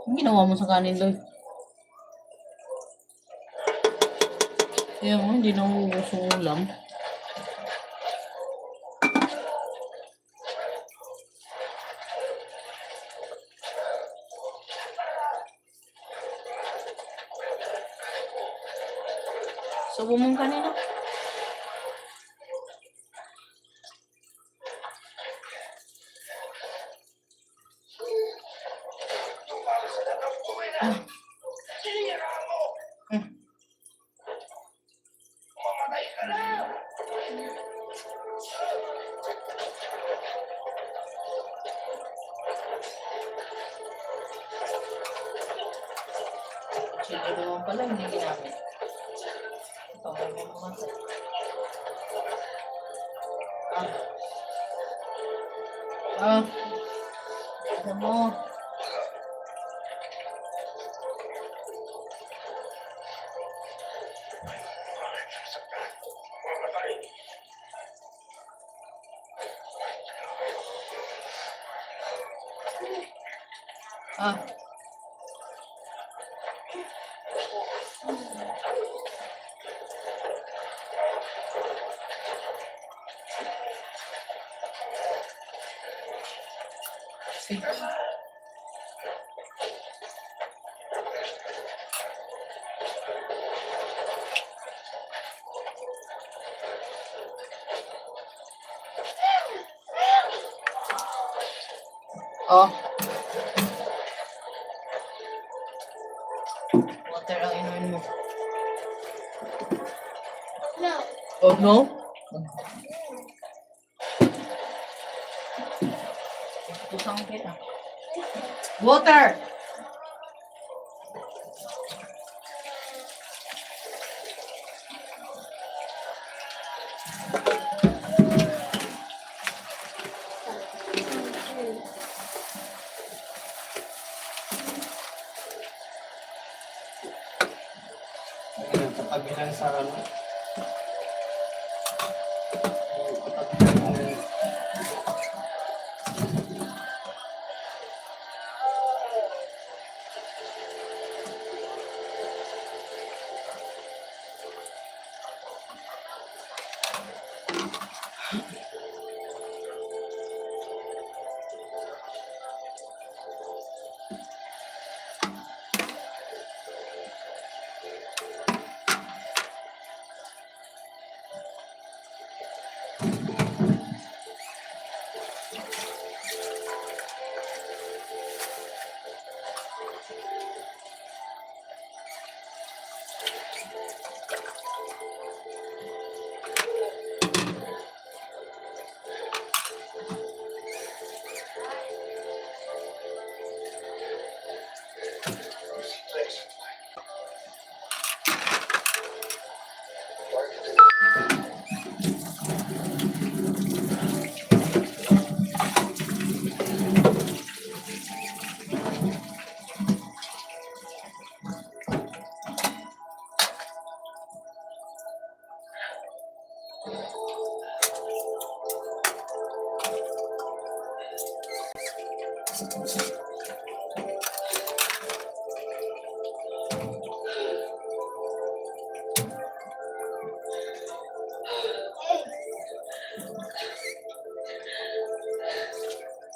Ang ginawa mo sa kanin, Loy? Kaya mo, hindi na uubos yung ulam. Subo mong kanina. Sige naman pala, hindi ginamit. Ito, may mga ano mo? Sige. Oh. Water ang inumin mo. Oh, no? Pusang kita. Water! Ayun, katabi lang sa ano.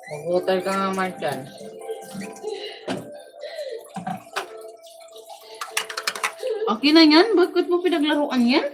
Mag-water ka nga man dyan. Okay na yan? Bakit mo pinaglaruan yan?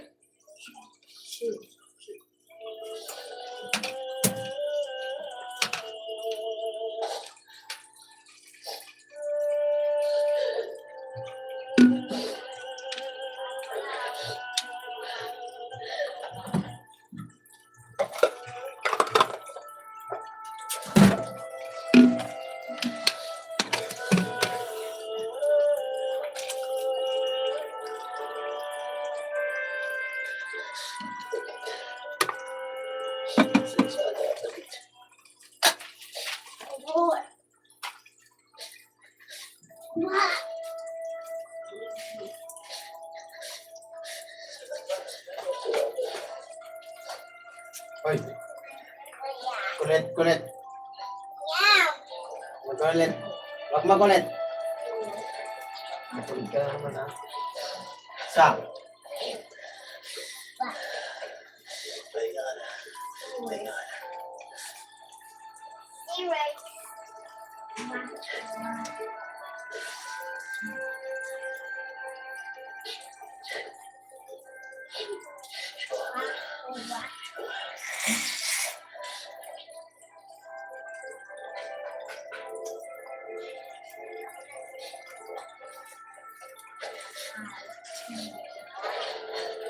Hoy. Kulit, kulit. Makulit. Wag makulit. Makulit ka naman ha. Sa.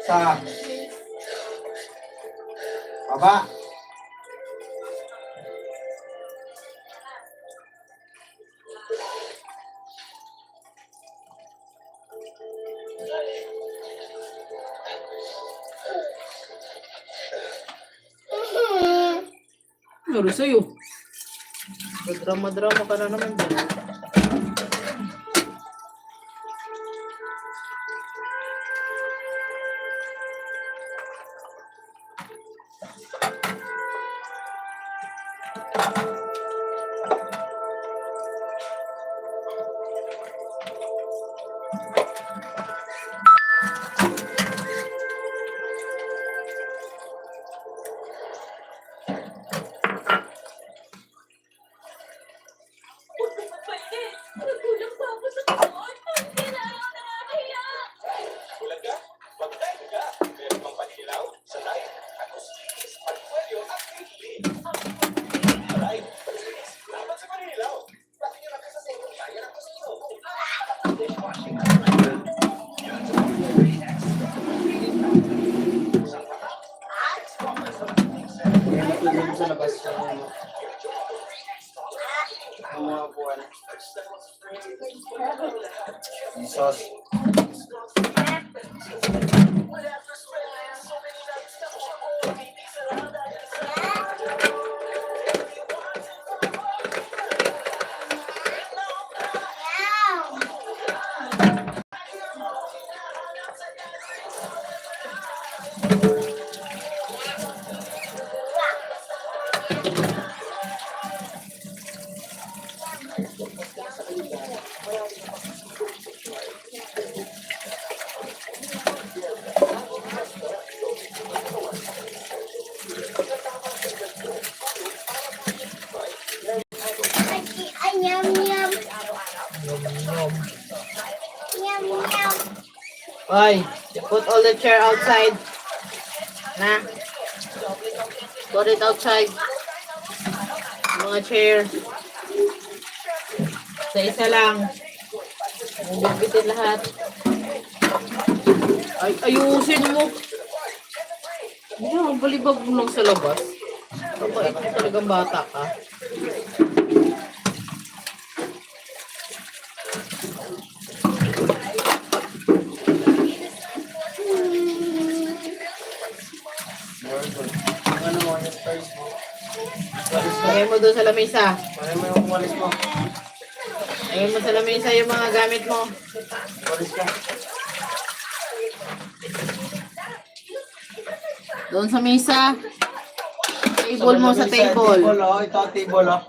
Sa. Baba. Ano sa'yo? Drama-drama ka na naman dyan. Alive. Yum, yum. Yum, yum. Oy, put all the chair outside. Na. Put it outside. Mga chair. Sa isa lang. Bigbitin lahat. Ay, ayusin mo. Hindi na, balibag mo lang sa labas. Kapait mo talagang bata ka. Ano mo, yung first mo. Lagay mo doon sa lamesa. Ano mo yung umalis mo? Lagay mo sa lamesa yung mga gamit mo. Umalis ka. Doon sa mesa. Table mo sa Table, table. oh. Ito ang table, oh.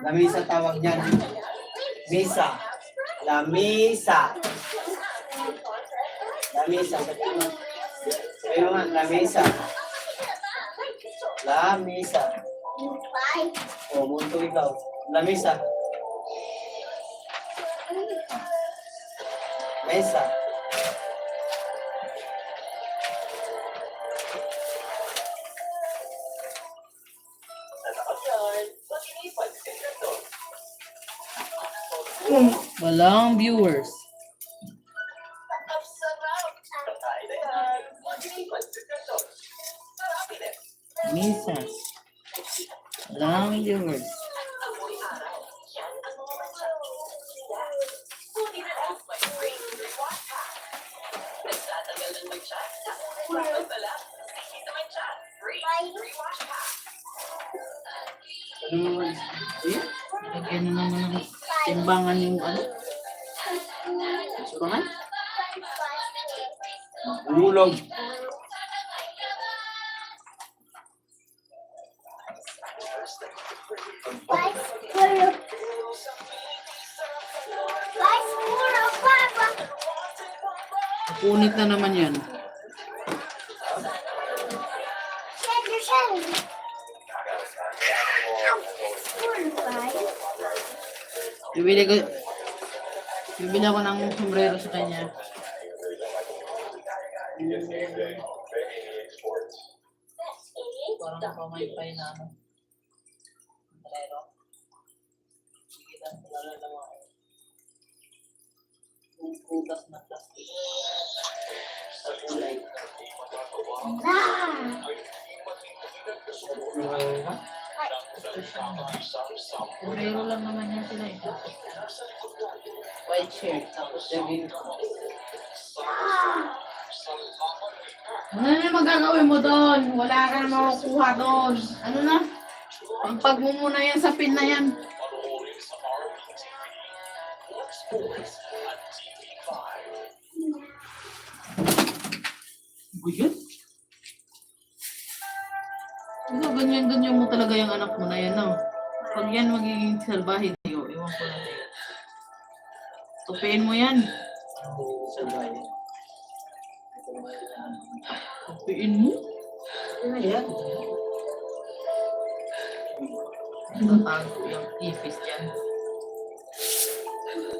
Lamisa tawag niyan. Misa. Lamisa. Lamisa. Sabi mo nga, lamisa. Lamisa. O, munto ikaw. Lamisa. Mesa. Walang viewers. Misas. Walang viewers. Ano mo? Lagyan na naman ng timbangan yung ano. Timbangan? Ulog. Punit na naman yan. Bibili ako ng sombrero sa kanya. Parang pamaypay na ano. Sombrero. Sige lang, wala naman. Butas na plastic. Sa kulay. Sombrero lang naman yan sila eh. White shirt, tapos jogging. Ano na magagawin mo doon? Wala ka na makukuha doon. Ano na? Pagpag mo muna yan sa pin na yan. Buyot? Ikaw, ganyan-ganyan mo talaga yung anak mo na yan, no? Pag yan magiging salbahe tayo, iwan ko lang tayo. Tupiin mo yan. Sabay. Tupiin mo? Ano yan? Tatago yung ipis dyan.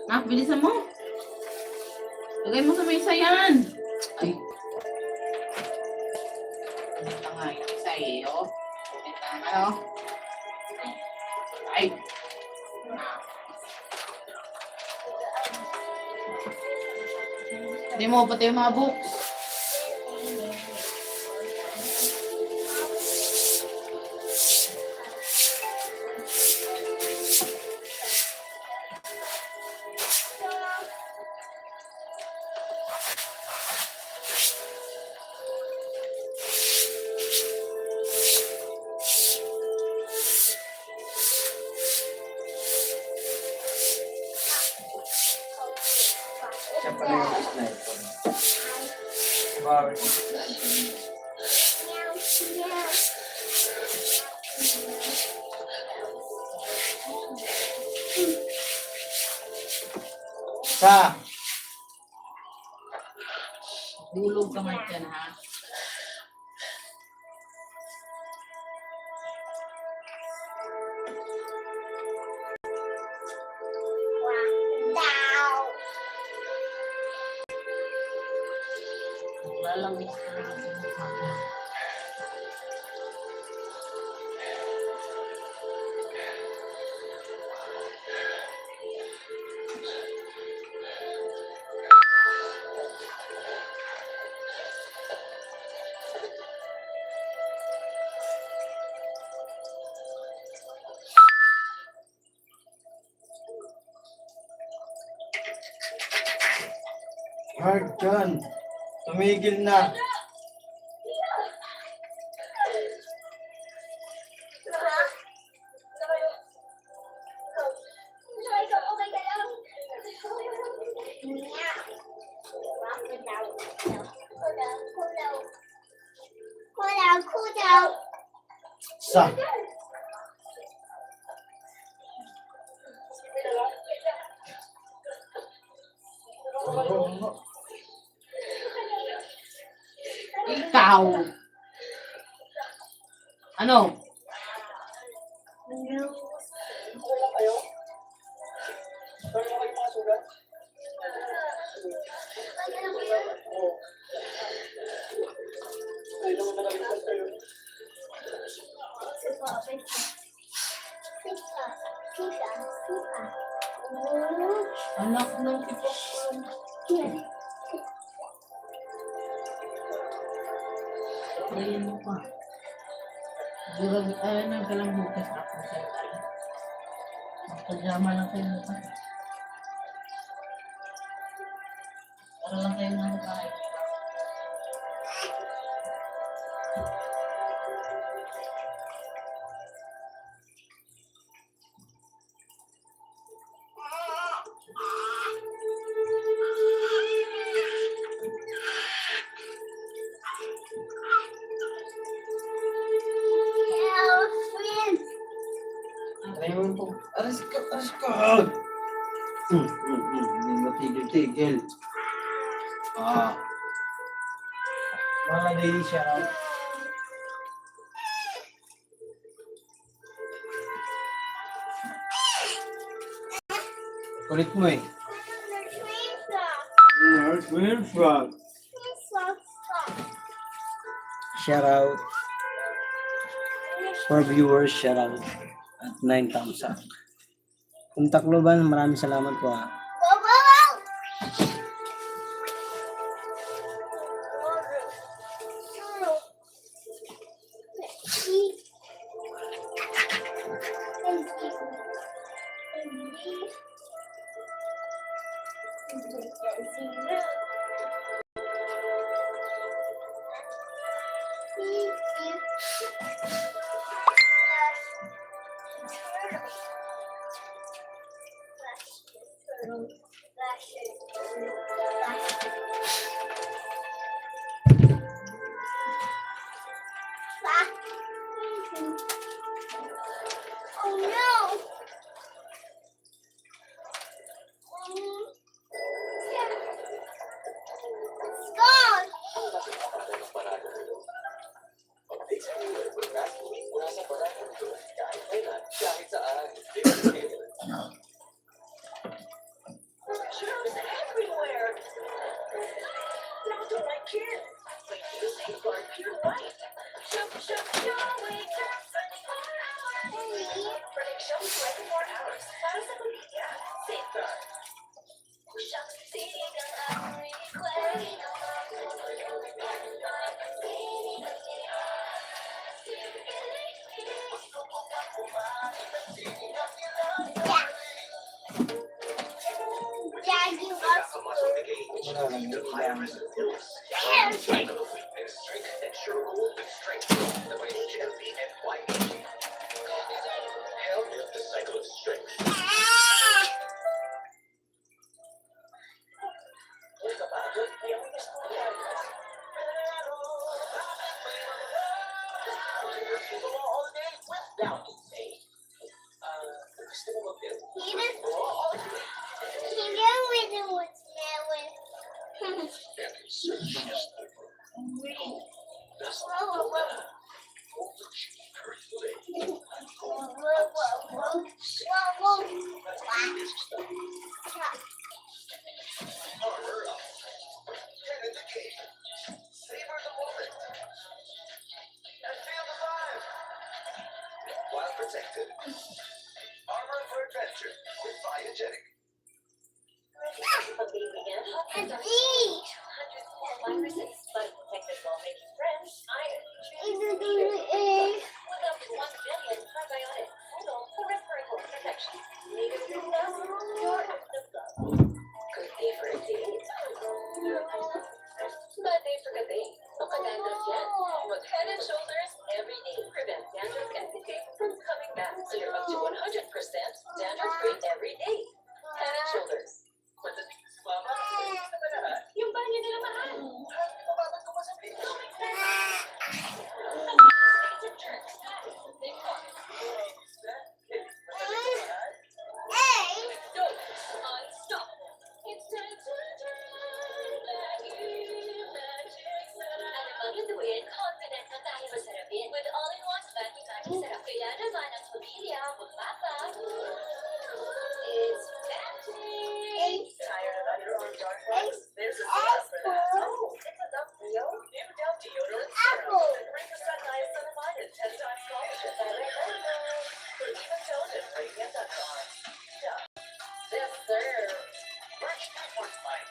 Nak, bilisan mo. Lagay mo sa mesa yan. Ay. Ito nga yung isa eh, oh. Ito nga, oh. Ay. Hindi mo, pati yung mga books. Siya pala yung sniper. Wow. Sa. Hulog ka man dyan, ha? Lalamig ka na. Hard dyan. Tumigil na. Cool down. Sa. Ikaw! Ano? Anak ng ipok. Prayin mo pa. Durag, nagkalang bukas ako sa tayo. Pajama lang kayo mo pa. Para lang kayo ng bahay. Ayun po. Aras ka, aras ka. Hindi mo tigil-tigil. Mga lady siya. Kulit mo eh. Green frog. Shout out. For viewers, shout out. At 9,000. Kung Tacloban, maraming salamat po ha. Oh no! Daddy loves music study. Armor up. Get in the game. Savor the moment. And feel the vibe. While protected. Armor for adventure with Biogenic. A baby and hot A bee. 205% sun protected while making friends. Iron. It's With up to 1 billion probiotic total for respiratory protection. Native to love, your active love. Good day for a date. Bad day for a date. Ang maganda yan. With Head and Shoulders every day. Prevent dandruff and decay from coming back. So you're up to 100% dandruff-free every day. Head and Shoulders. Yung banyo nila mahal. Confident na tayo masarapin. With all-in-one Bati-Bati sarap. Kaya naman ang pamilya, magpapa. It's Bati! Tired of your own dark lights? There's a serum for that. Oh, it's a Dove Rio. New Dove deodorant serum. And bring the sunlight sunlight and 10 times collagen by Rainbow. For even children, Radiant.com. Dove. Yes, sir. Fresh Newport Line.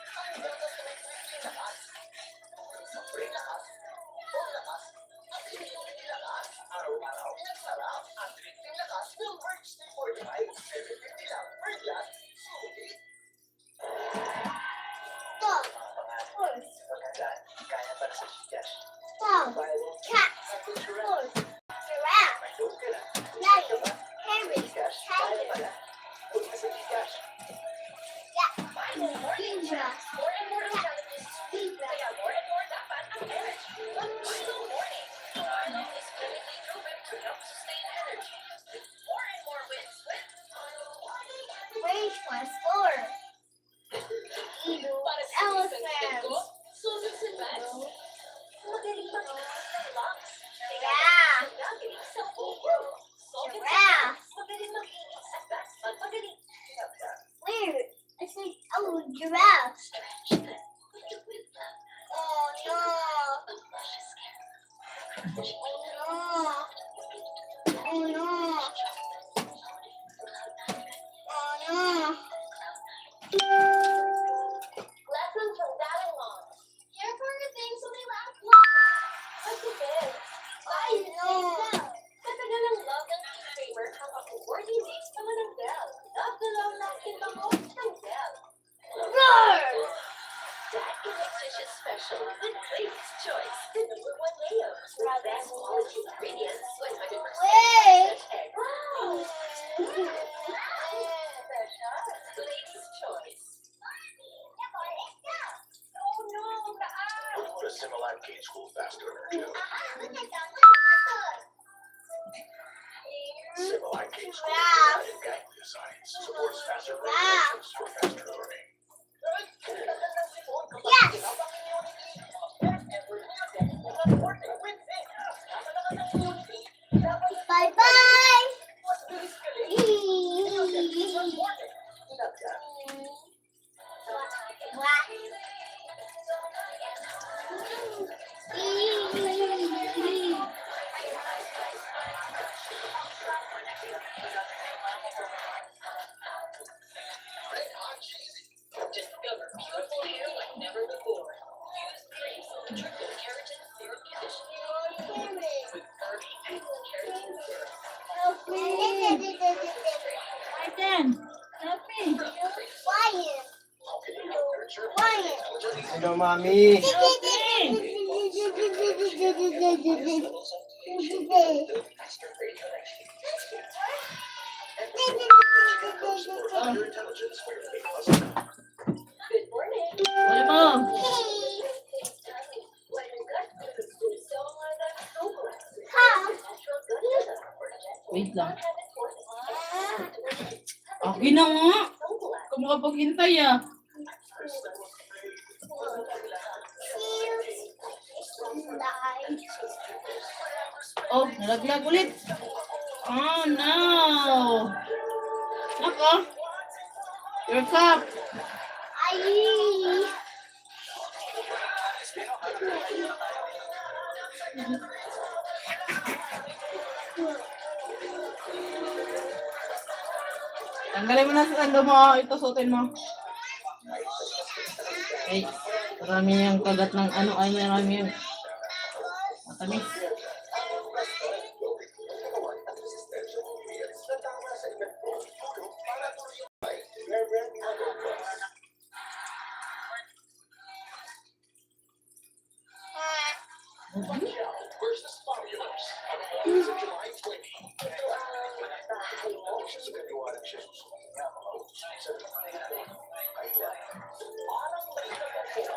Araw-araw, sarap at tricking lakas ng Birch Newport Line. 750 lang per glass. Sulit. dog. Pagkagaan, kaya para sa Gcash. Dog. Cat. Horse. Giraffe. May load ka na. Lion. Parrot. Gcash, kaya pala. Huwag ka sa Gcash. Zebra. More and more challenges. Kaya more and more dapat ang energy. Mindful morning. Arlo is clinically proven to help sustain energy. More and more wins with Wage was four. Eagle. Para sa isang Elephant. ko, susunod sa bats. Magaling mag-iwas ng lungs. Giraffe. Magaling sa puso. Solid sa Giraffe. bats. Magaling mag-iwas sa bats. Magaling. Weird. It's like, oh, giraffe. Oh no. Oh no. Oh no. Lesson from Dad and Mom. Your favorite things only last long. What's the bed? I know. Katagal ang love ng King Kramer ang award-winning dates naman ng Dell. Love na love natin bango ng Dell. Roar. Dad can make dishes special with Lady's Choice. The number one mayo. For best quality ingredients, 100% Wait. egg. Wow. Lady's Choice. Oh no, the eye. The Similac Cage School Faster Energy. Similac Cage School Wow. United Ganglia Science supports faster Wow. progressions for faster learning. Yes. Bye bye. Discover beautiful hair like never before. Use Grace Triple Keratin Serum Conditioner with Barbie Active Keratin Serum. Quiet. Nurture Quiet. intelligence. Hello, Mami. Faster your intelligence for your big puzzle. Good morning. Wala mo. When your gut is good, so are the Sobalax. Huh? Natural good for Wait lang. Sobalax. Akin na nga. Kung makapaghintay ah. Oh, nalaglag ulit. Oh no. Nako. Your cup. Ay. Tanggalin mo na sa sando mo. Ito, suotin mo. Okay. Marami yung kagat ng ano. Ay, marami yung matamis.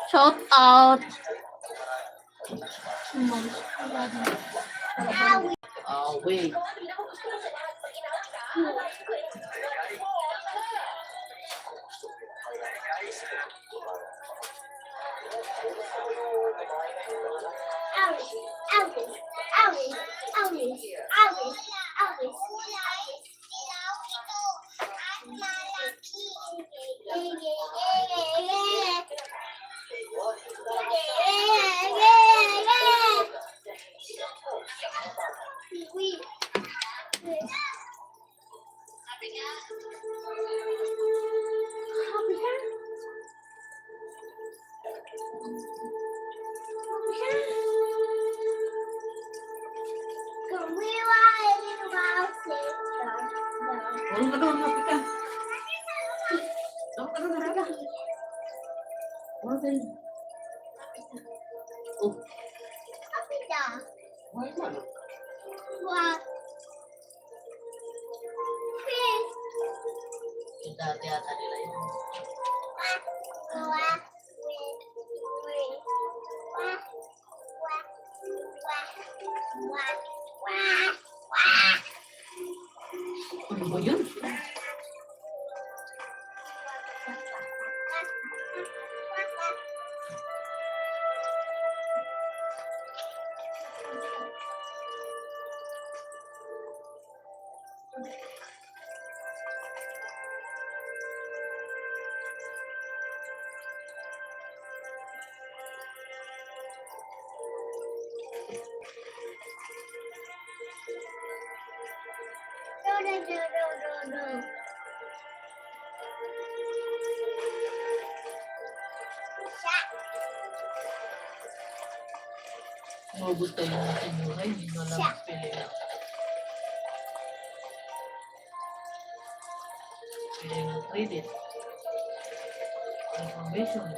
Shout out. Oh, wait. Alice, Alice, Alice, Alice, Alice, Alice. Urong ka doon, lapit ka. Doon ka doon, harap ka. Urong ka doon. Oh, why not? What? Fish. Yung dati yata nila yun. Ano ba yun? Maubos tayo ng ating buhay. Hindi mo lang pili na. Pili ng credit. Information.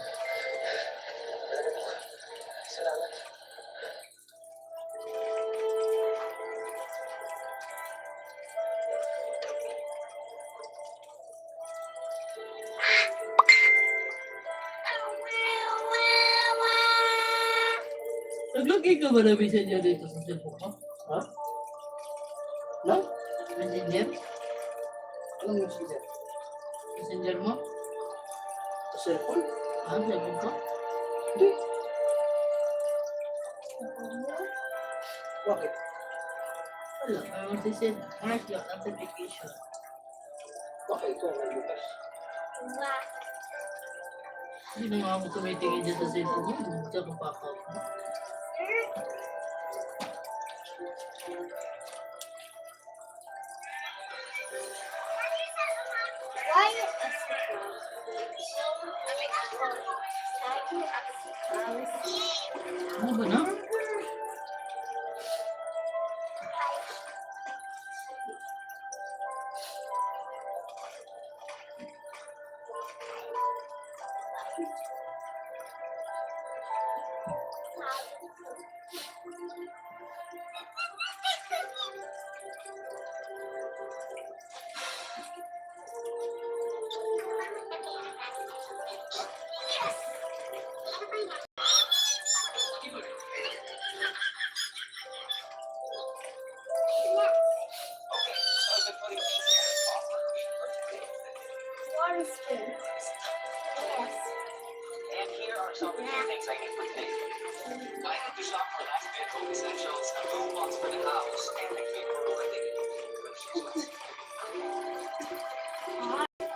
Naglagay ka ba na messenger dito sa cellphone mo? Ha? No? Messenger? Anong messenger? Messenger mo? Sa cellphone? Ah, cellphone ko? Hindi. Bakit? Wala. May magsisend. Mark lang, notification. Bakit ito may bukas? Hindi mo nga ako tumitingin dyan sa cellphone mo. Hindi ka kapakaw. Ano ba na? And here are some of the things I need for today. I need to shop for last minute home essentials, food box for the house, and the key for wedding.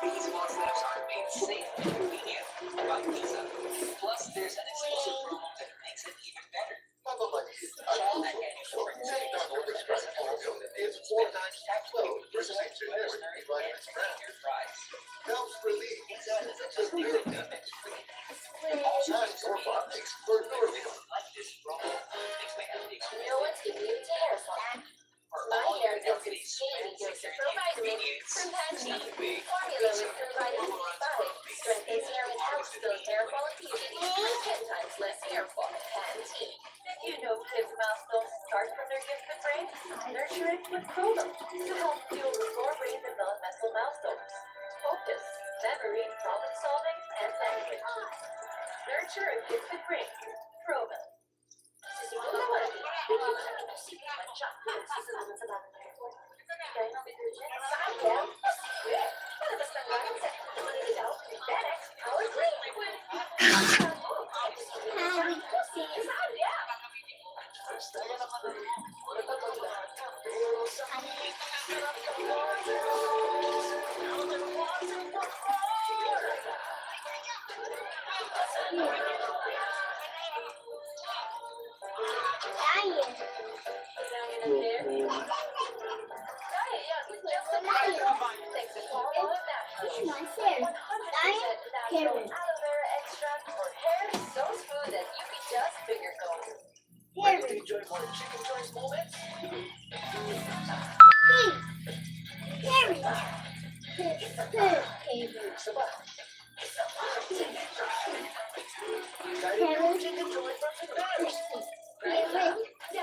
These box steps are made It's safe and convenient about pizza. Plus, there's an exclusive promo that makes it even better. Shop at any store in the It's 4 times tax load versus a ordinary your price. Helps relieve. Just near the next week. Time for Fonix for Norville. Like this promo, things may have the No one's immune to hair fall. My hair gets its daily dose of provitamins from Pantene. Formula with provitamin B5 strengthens hair and helps build hair fall immunity for 10 times less hair fall. Pantene. Did you know kids' milestones start from their gifted brain? Nurture it with Chroma to help fuel the core brain developmental milestones. Focus, memory, problem solving, and language. Nurture a gifted brain. Chroma. Enjoy more chicken choice moments. Chicken joy from McDonald's.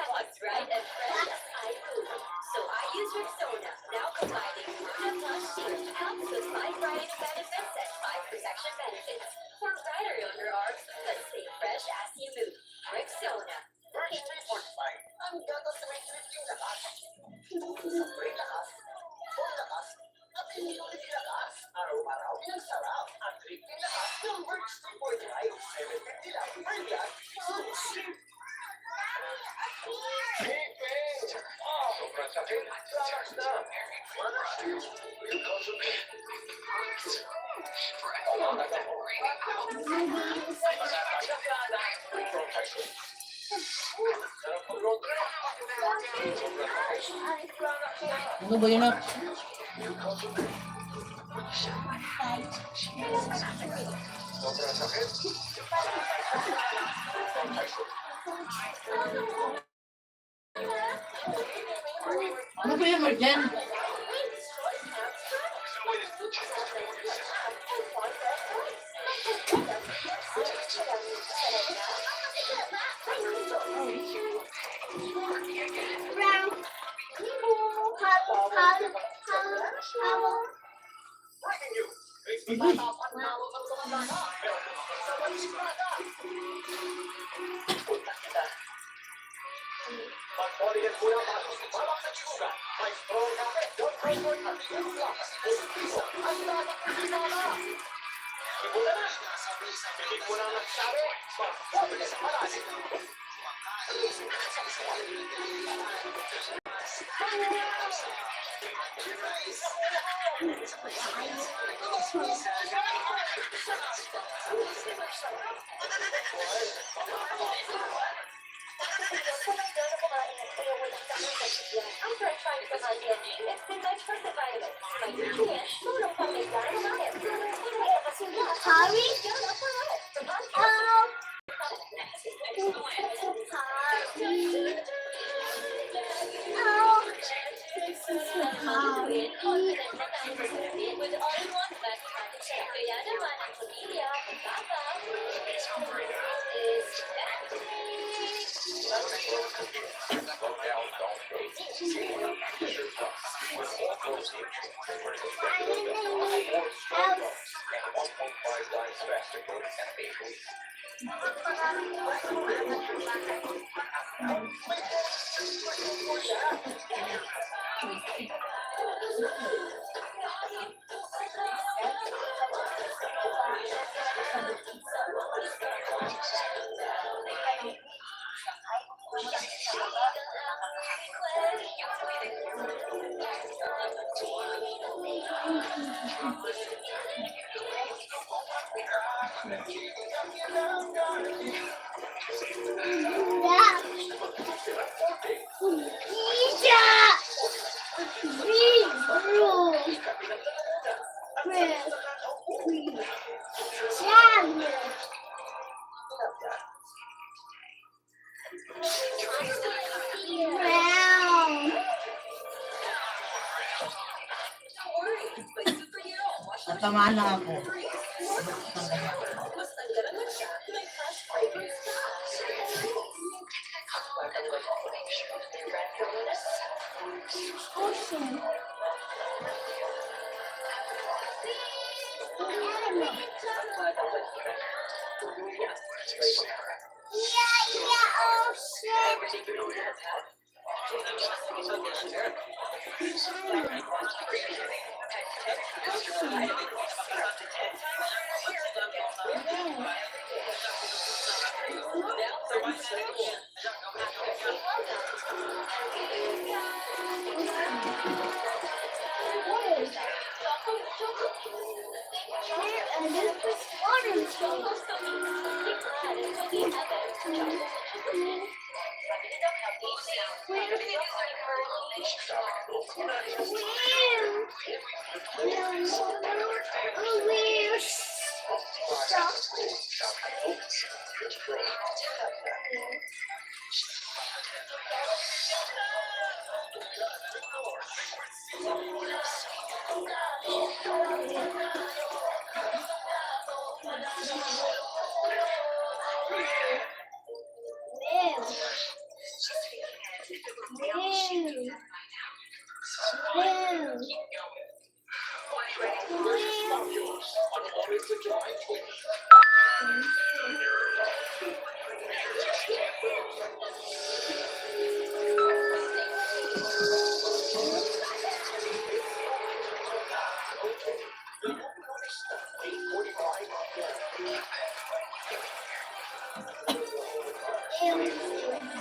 What's right and fresh as I food. So I use Rexona, now combining Plus Shield helps with 5 riding benefits and 5 protection benefits. For brighter underarms, but stay fresh as you move. Rexona. First street fortified. Ang gatas na may trip lakas. Sabay lakas. Full lakas. At inulit lakas. Araw-araw pinagsarap. Ang trip lakas ng Works 345. 750 lang. Per glass. Shipping! Oh, sobrang sakit. Lakas na. Wala steals. Real consumption. Ano ba yun? Sobrang sakit. Ano ba yun, Marjan? Breaking news. Facebook bata at panalo ng tumandana. Pero sa walisgrada. Punta kita. Pag-body at kuya pasok sa balak sa chikuga. May strong cafe, don't transport at the end block. Pisa, ang dapat ng pinala. Ibulan na. Hindi ko na nagsabi. Pag-body sa malalim. Natamaan lang ako.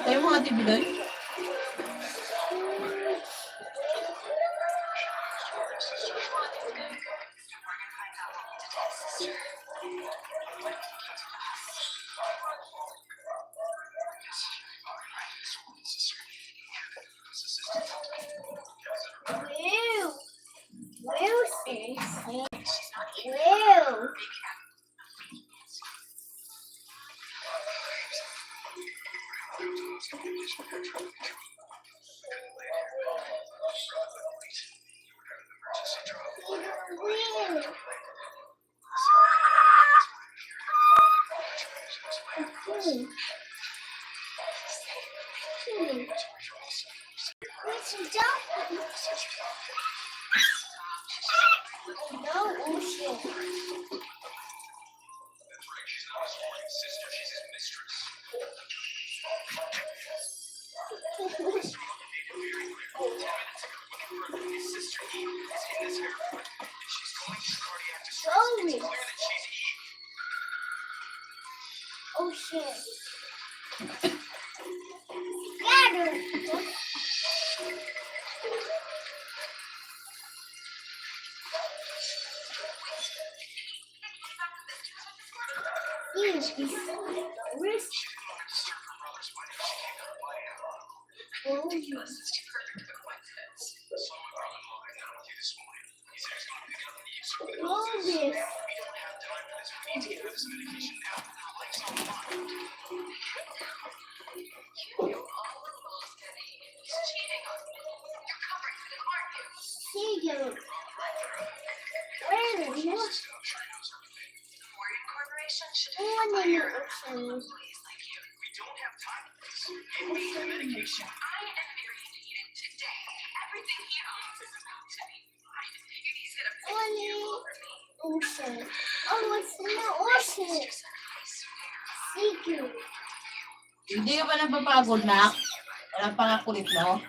Tayo mga TV doon. Oh shit. Scatter. Wrist. Oh, roll this. Seagull. Where is it? One in the ocean. Ocean. Oh, it's in the ocean. Seagull. Hindi ka ba napapagod na? Walang pangakulit mo?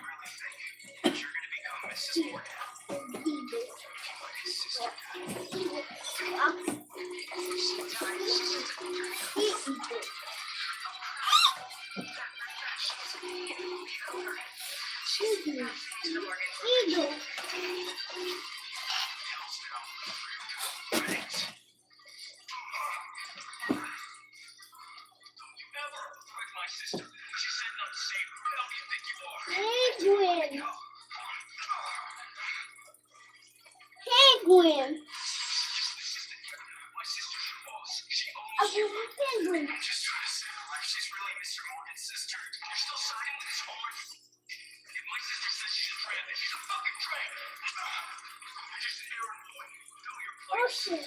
A baby penguin. Just trying to save her life. She's really Mr. Morgan's sister. You're still siding with his horse? If my sister says she's a friend, then she's a fucking friend. You're just an errand boy. Know your place. Ocean.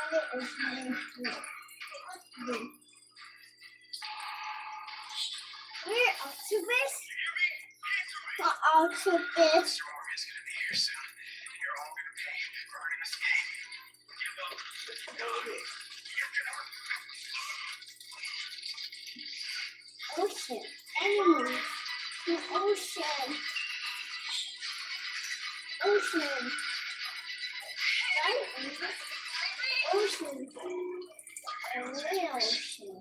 And it is blue. We're octopus. The octopus. Mr. Morgan's gonna be here soon. And you're all gonna pay for hurting us again. Give up. Ocean. Animals. The ocean. Ocean. Ocean. A real ocean.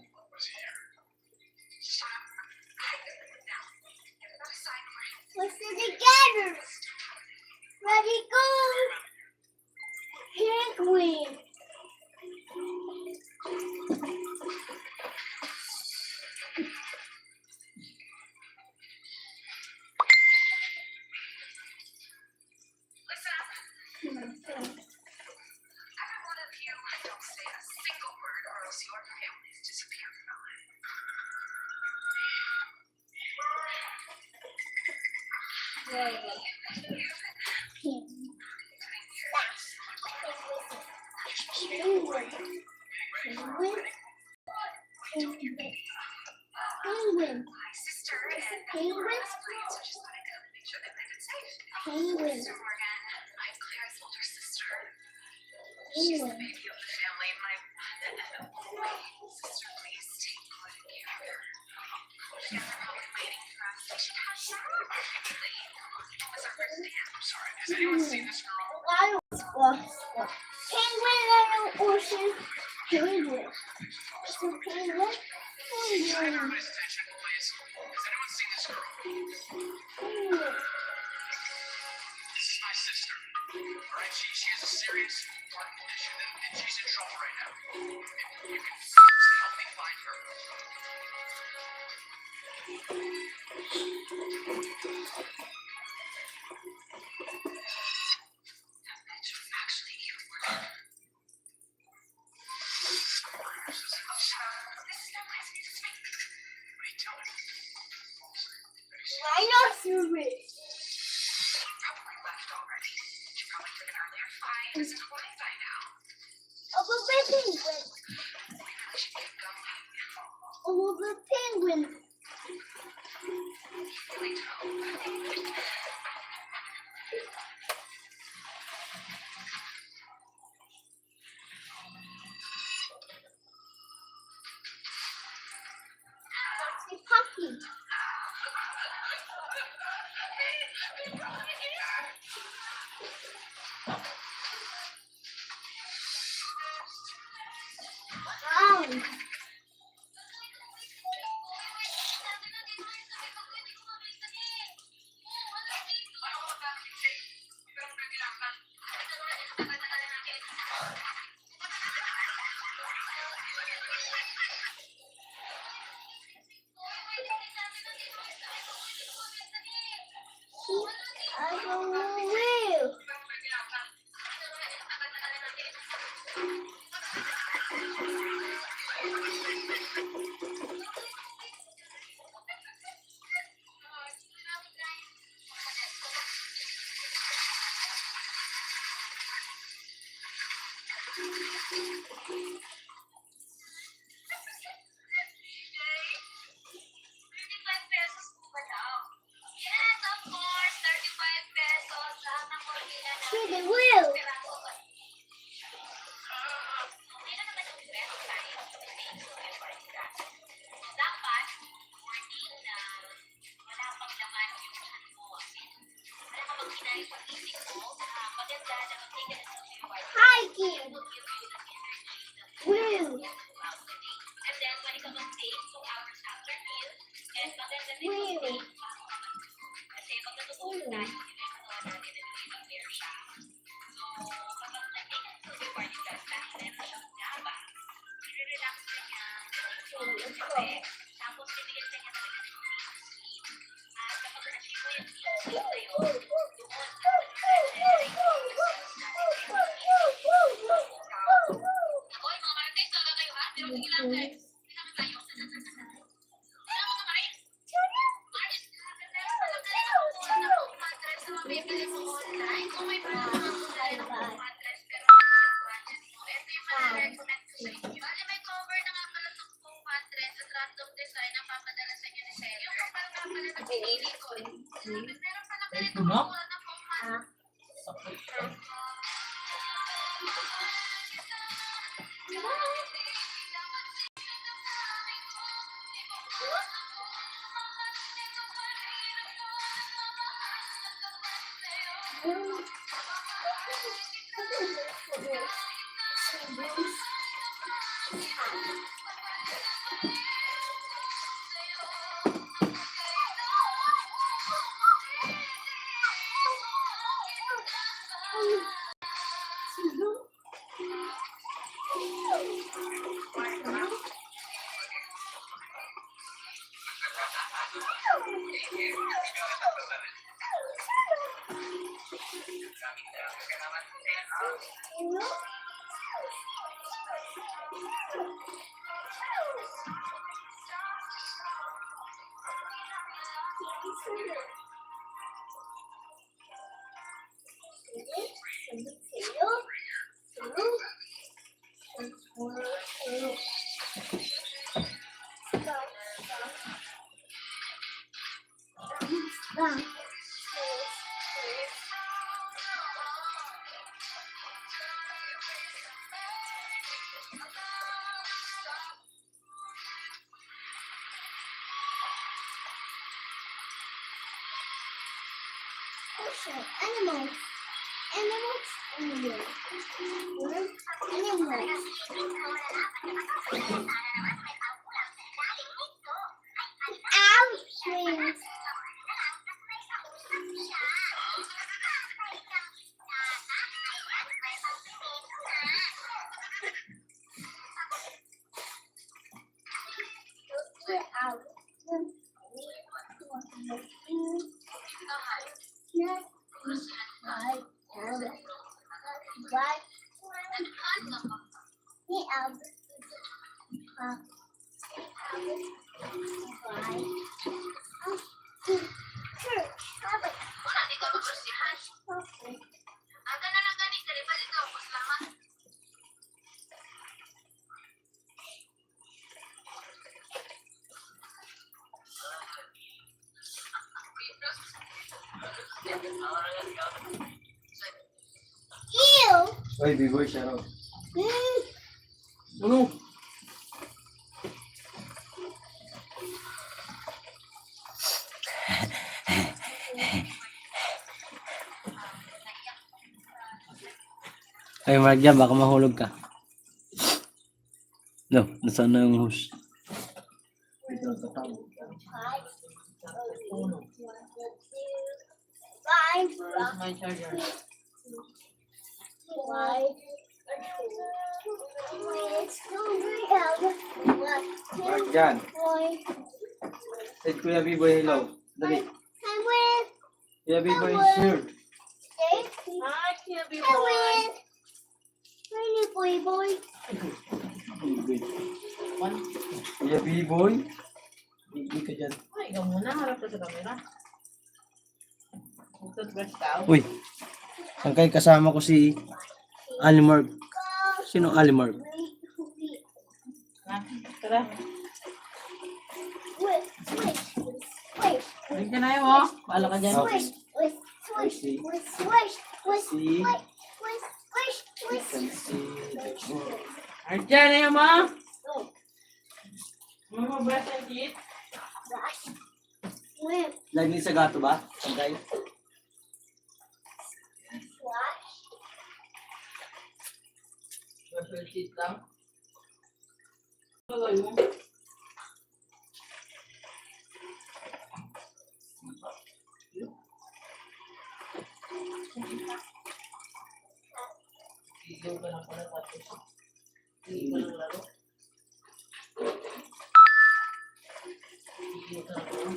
Let's do it together. Ready, go. Penguin. Penguin. Penguin. Penguin. Penguin. Penguin. Penguin. Has anyone seen this girl? Penguin in the ocean. Penguin. It's a penguin. Can I have everybody's attention, please? Has anyone seen this girl? Penguin. This is my sister. Alright, she has a serious heart condition and she's in trouble right now. If you can help me find her. Rhinoceros. Oh, the penguin. Oh, the penguin. Foxy Puppy. Wow. I don't know where. See the wheel. Hiking. Wheel. Wheel. recommend ko sa inyo. Bali, may cover na nga pala itong pong mattress at random design ang papadala sa inyo ni Seller. Yung kapal nga pala na pinili ko. Meron pala ganito Ito, no? mura na pong mattress. Animals. Animals. Ouch! Ew! Oy, B-boy, siya raw. Mm. Ano? Ay, Mark dyan, baka mahulog ka. No, nasaan na yung host? Five. Where's my charger? Five. Mark dyan. Boy. Say, Kuya B-boy, hello. Dali. I win. Kuya B-boy, sure. Hi, Kibi I win. Really, boy, boy. Kuya B-boy. Hindi ka dyan. Ay, ikaw muna. Harap ka sa camera. Toothbrush ka. Uy, ang kay kasama ko si Alimark. Sino Alimark? Ha? Tara. Wait, wait, wait. Balik ka na yun, oh. Paala ka dyan. Okay. Wait, I see. wait, wait, wait, See? wait, wait, wait, You wait. can see the world. Arjan na yun, ma. Mga brush and teeth. Gosh. Wait, Lagi sa gato ba? Okay. what? Brush and teeth lang. Wala yun. Ilaw ka na pala tapos. Hindi ka lang laro. Ilaw ka na pala.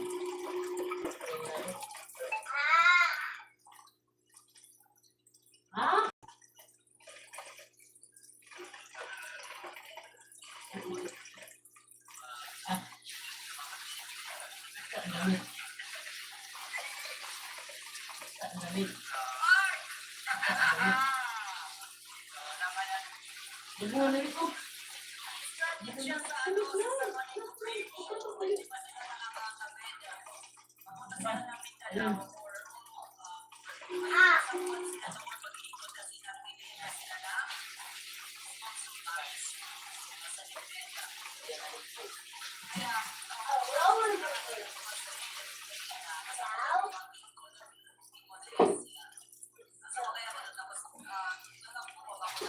Ha? Saan damit? Saan damit? Saan damit? Diba? nanay ko.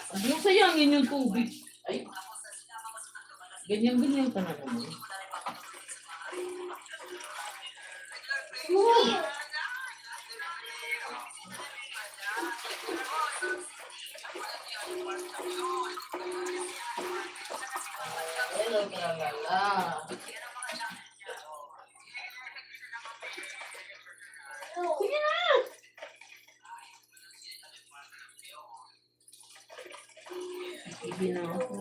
Huwag yung sayangin yung tubig. Ay, ganyan-ganyan ka na naman. Hello, kalala. Sige na! Sige na ako.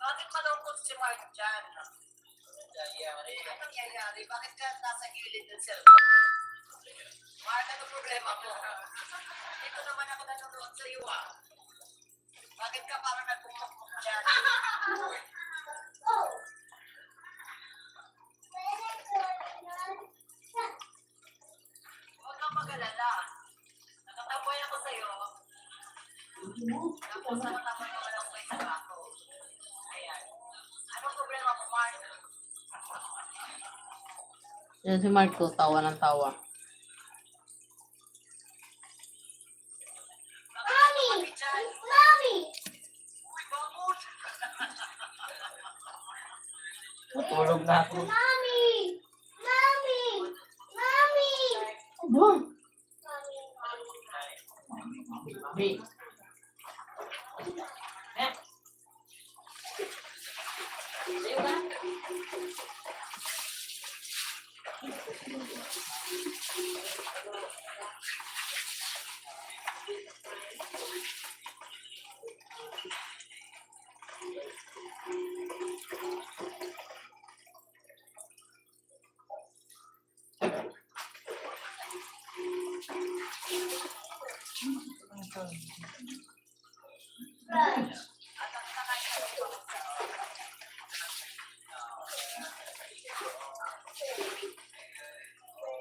Bakit malungkot si Mark dyan? Anong nangyayari? Bakit ka nasa gilid ng cellphone? Mark, ano problema mo? Ito naman ako nanonood sa iyo ah. Bakit ka parang nagpumukmuk dyan? Huwag kang mag-alala. Nakataboy ako sa iyo. Tapos nakataboy naman ako kay Sarako. Ayan. Anong problema mo, Mark? Yan si Marco, tawa ng tawa. Mami! Mommy! Uy, bakit? Matulog na ako. Mommy! Mommy! Mommy! Aba! Mami.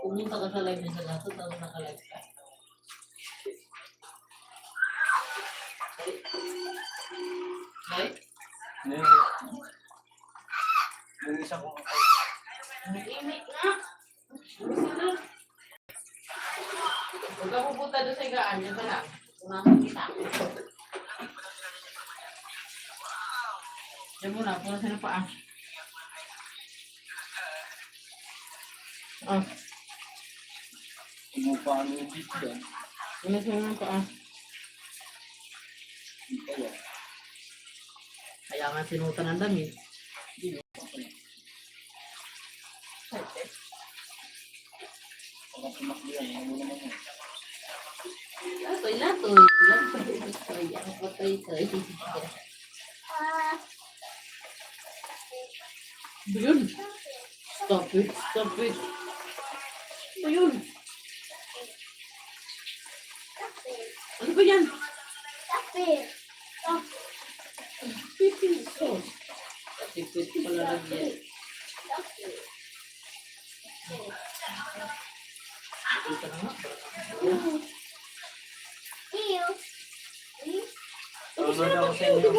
Pumunta ka sa live niya sa lahat, tapos naka-live ka. Right? Yung isa ko. Nag-imik nga. Huwag ka pupunta doon sa higaan, yan ka lang. Punasan kita. Diyan muna, punasan ng paa. Ah, Ano pa ano yung dito yan? punasan ng paa. Kaya. Kaya nga sinutan ng damit. Pag sumakli yan, ano naman yan? Latoy, latoy. Latoy, latoy. Ang patay, toy. Ayun. Stop it, stop it. Ayun. Ano ba yan? Pipin sauce. Pipin pala lang yan. Dito na nga. Tulog ako sa inyo.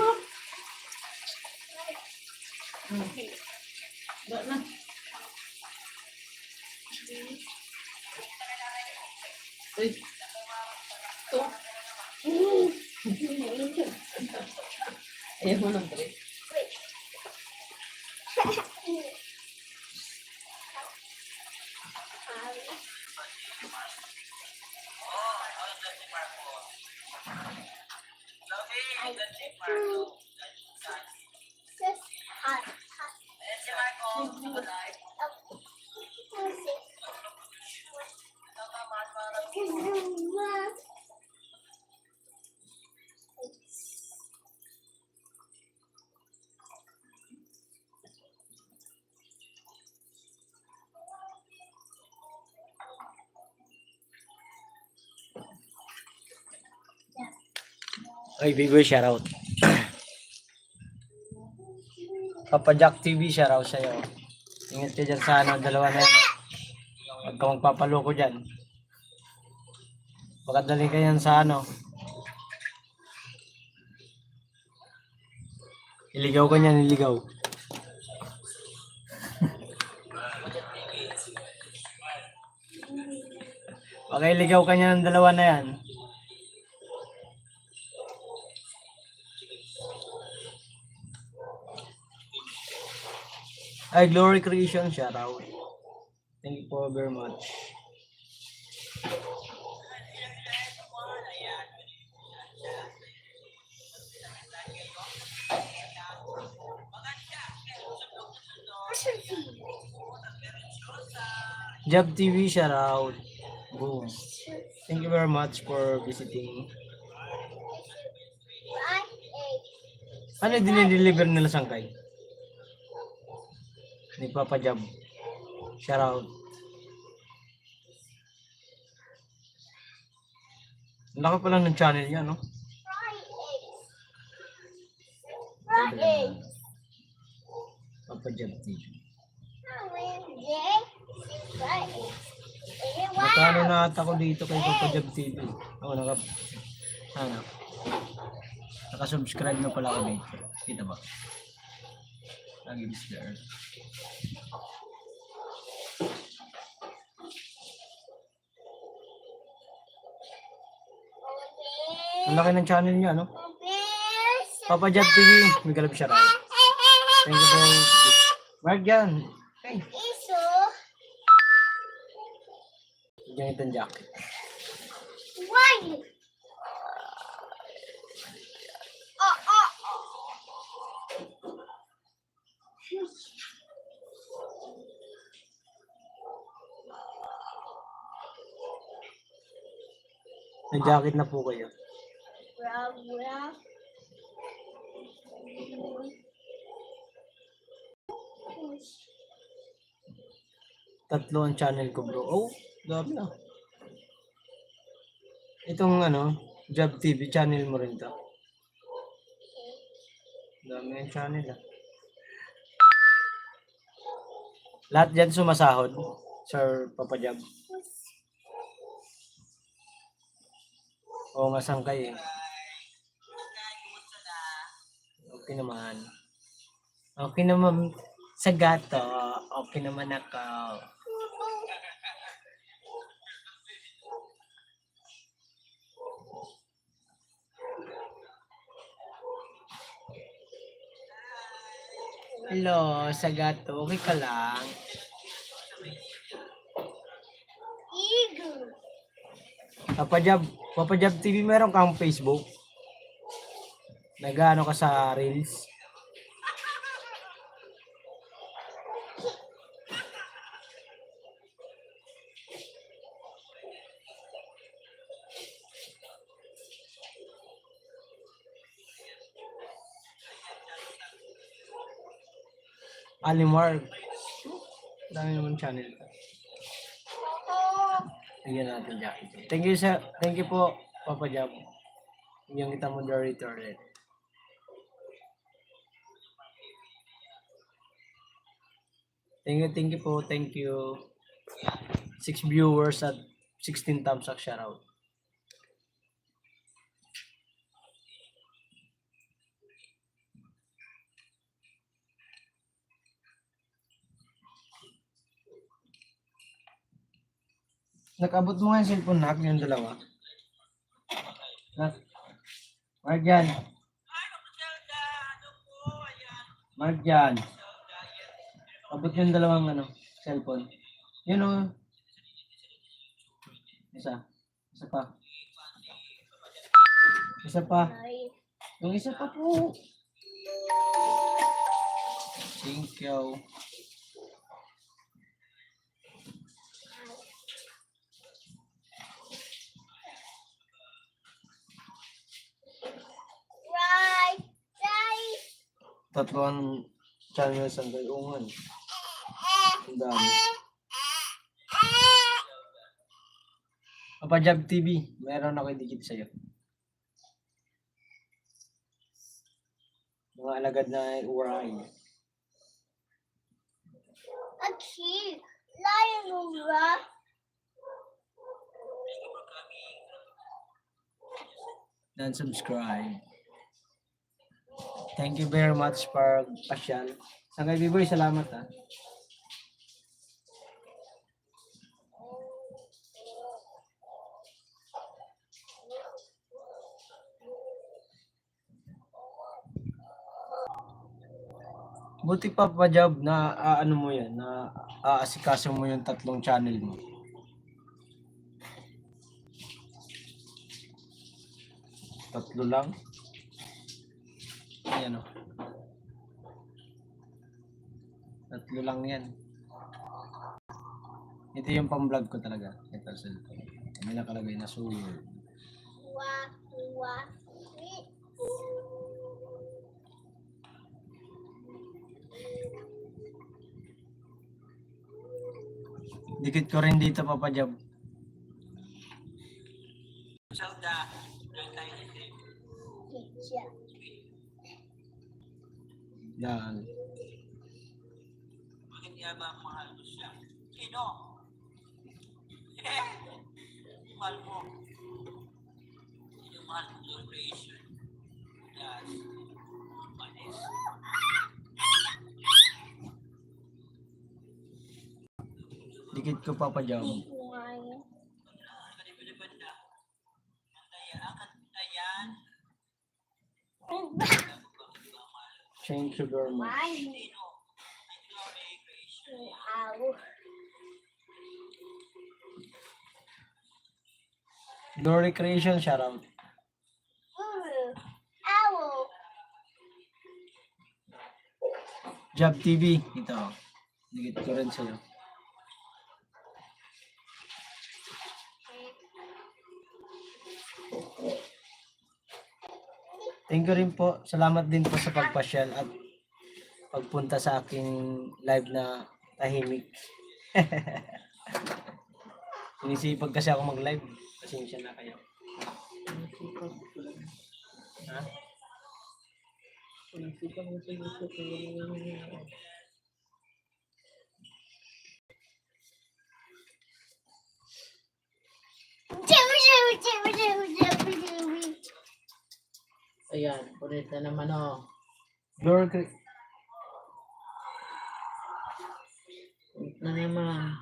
Ba na. Uy. Ito. Ayaw mo ng break. Oy, Bigoy, shoutout. Papa Jack TV, shoutout sa'yo. Ingat ka dyan sa dalawa na yan. Huwag ka magpapaloko dyan. Pagkadali ka yan sa iligaw ka niyan, iligaw. Pag iligaw ka niya ng dalawa na yan. Ay, Glory Creation, shoutout. Thank you po very much. Job TV, shoutout. Boom. Thank you very much for visiting. Ano dinideliver nila sangkay? Ni Papa Job. Shoutout. Ang laki pala ng channel niya, no? Papa Job TV. Magkano na ata ko dito kay Papa Job TV? Ako naka-subscribe na pala ako dito. Kita ba? Lagi is there. Ang laki ng channel niya, no? Papa Job TV. May galap siya rin. Thank you po. Mark dyan. Hey. Diyan itong jacket. May jacket na po kayo. Tatlo ang channel ko, bro. Oh, dami na. Itong Job TV channel mo rin to. Dami ang channel Lahat dyan sumasahod, Sir Papa Job. Oo nga, sangkay eh. Okay naman. Okay naman sa gato. Okay naman ako. Hello, sa gato. Okay ka lang? Papa Job TV, meron kang Facebook? Nag-ano ka sa Reels? Alimar. Dami naman channel. Bigyan natin jacket. Thank you, sir. Thank you po, Papa Job. Yung kita moderator ulit. Thank you po. Thank you. 6 viewers at 16 thumbs up, shoutout. Nakabot mo nga yung cellphone, Nak, yung dalawa. Nak. Mark dyan. Mark dyan. Abot yung dalawang cellphone. Yun o. Isa. Isa pa. Isa pa. Yung isa pa po. Thank you. Tatlo ang channel sa Gayungan. Ang dami. Papa Job TV, meron ako dikit sa'yo. Mga alagad na uray. Okay. Lion over. Dan subscribe. Thank you very much for pasyal. Sa kay Biboy, salamat ha. Buti pa pa job na ano mo yan, na aasikaso mo yung 3 channel mo. Tatlo lang. Ayan o. 3 lang yan. Ito yung pang-vlog ko talaga. Ito cellphone. May nakalagay na suyo. Wa. Dikit ko rin dito, Papa Job. Teacher. Yan. Bakit niya ba mahal mo siya? Sino? Mahal mo. Sino mahal mo your creation? Yes. Manis. Dikit ko, Papa Job. Why? Kanibanda. Ayan. Thank you very much. Why? Ow. Glory Creation, shoutout. Owl. Job TV. Ito. Dikit ko rin sa'yo. Thank you rin po. Salamat din po sa pagpasyal at pagpunta sa aking live na tahimik. Sinisipag kasi ako mag-live. Pasensya na kayo. Ha? Ayan, ulit na naman oh. Glory Cre- Ulit na naman.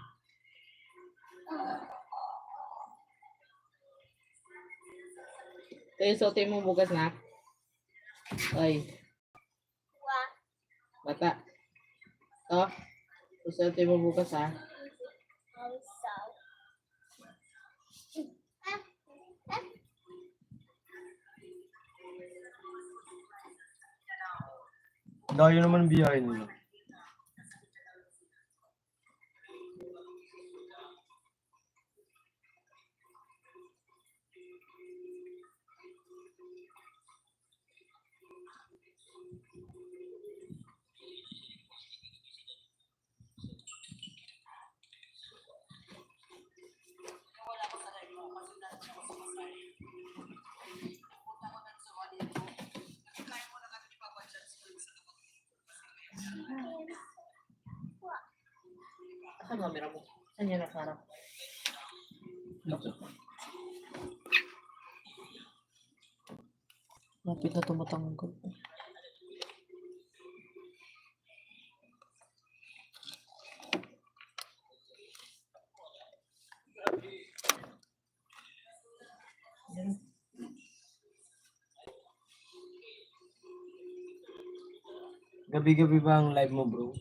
Ito yung sote mo bukas na. Ay, Wa. bata. Ito. Sote mo bukas ha. Also. Layo naman ang biyahe nila. Saan camera mo? Saan yan nakarap? Lapit na tumatanggal. Gabi-gabi ba ang live mo, bro?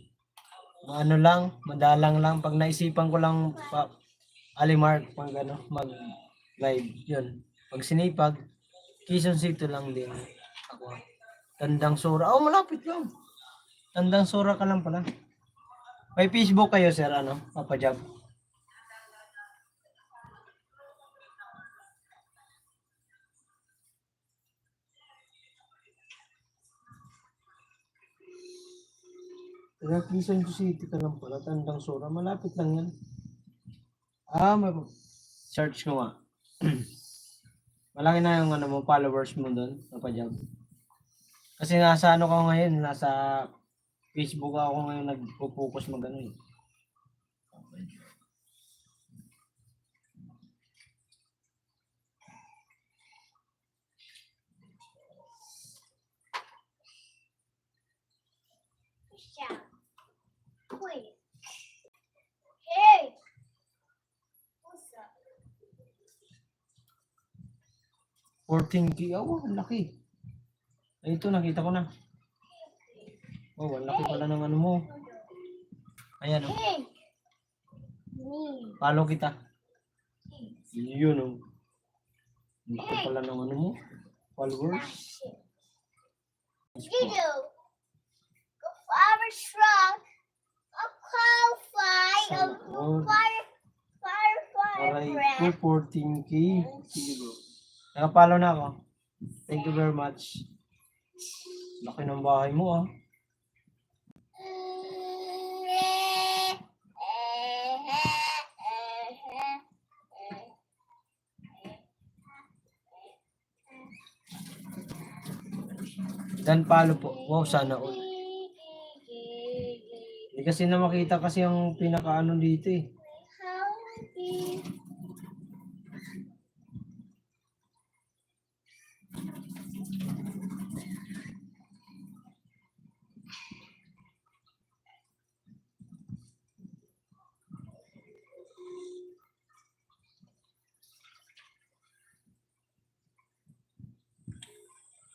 Ano lang, madalang lang. Pag naisipan ko lang alimark, pang gano, mag-live. Yun. Pag sinipag, Quezon City lang din. Ako. Tandang Sora. Oh, malapit lang. Tandang Sora ka lang pala. May Facebook kayo, sir, ano? Papa Job. Taga Quezon City ka lang pala, Tandang Sora. Malapit lang yan. May search ko nga. Malaki na yung ano mo, followers mo doon, Papa Job. Kasi nasa ano ka ngayon, nasa Facebook ako ngayon nagpo-focus mag ano eh. Siya. Uy. Hey! Pusa. 14K. Oh, ang laki. Ay, ito, nakita ko na. Oh, ang laki pala ng ano mo. Ayan, oh. Hey! Me. Follow kita. Yun, oh. Ang laki pala ng ano mo. Followers. Dito. A flower shrunk. A cow fight. A Oh. fire Aray friend. ko, 14K. Sige bro. Nakapalo na ako. Thank you very much. Laki ng bahay mo ah. Dan palo po. Wow, sana all. Hindi kasi na makita kasi ang pinakaano dito eh.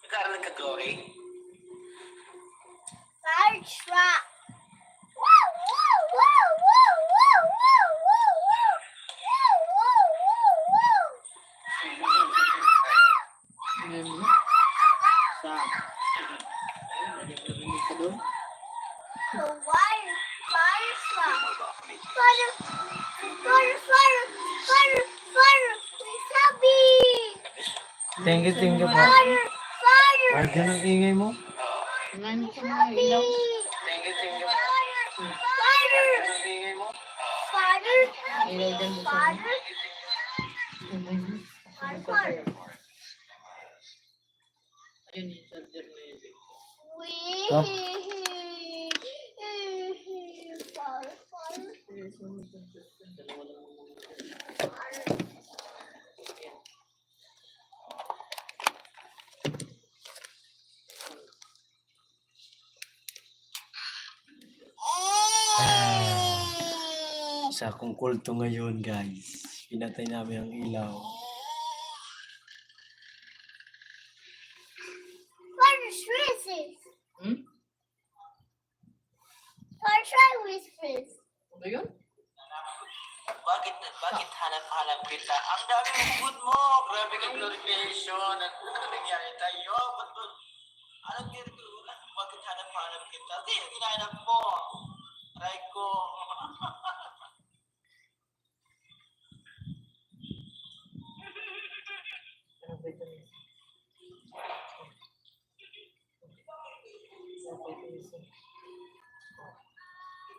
Nag-aaral ka, Glory? Fire truck. Woo, woo, woo, woo, woo, woo, woo, woo. Woo, woo, woo, woo. Ayan mo. Sa. Narinig ka doon? The fire truck. Fire, fire, fire, fire, fire. Sabi. Thank you po. Fire, fire. Arjan ang ingay mo. Tingnan mo sa mga ilaw. Thank you. Fire, fire, Ang ingay mo. fire, Ilaw dyan mo sa fire, fire. fire. Ayun yung charger na yun. Wee. Stop. Fire, fire. Dalawa lang muna. Isa akong kulto ngayon guys. Pinatay namin ang ilaw. Fire whispers. Hmm? Fire whispers. Ano yun? Bakit hanap-hanap kita? Ang dami mong food mo! Grabe ka glorification! Ano nangyari tayo? Anong ginagawa? Bakit hanap-hanap kita? Di, hinahanap mo! Aray ko!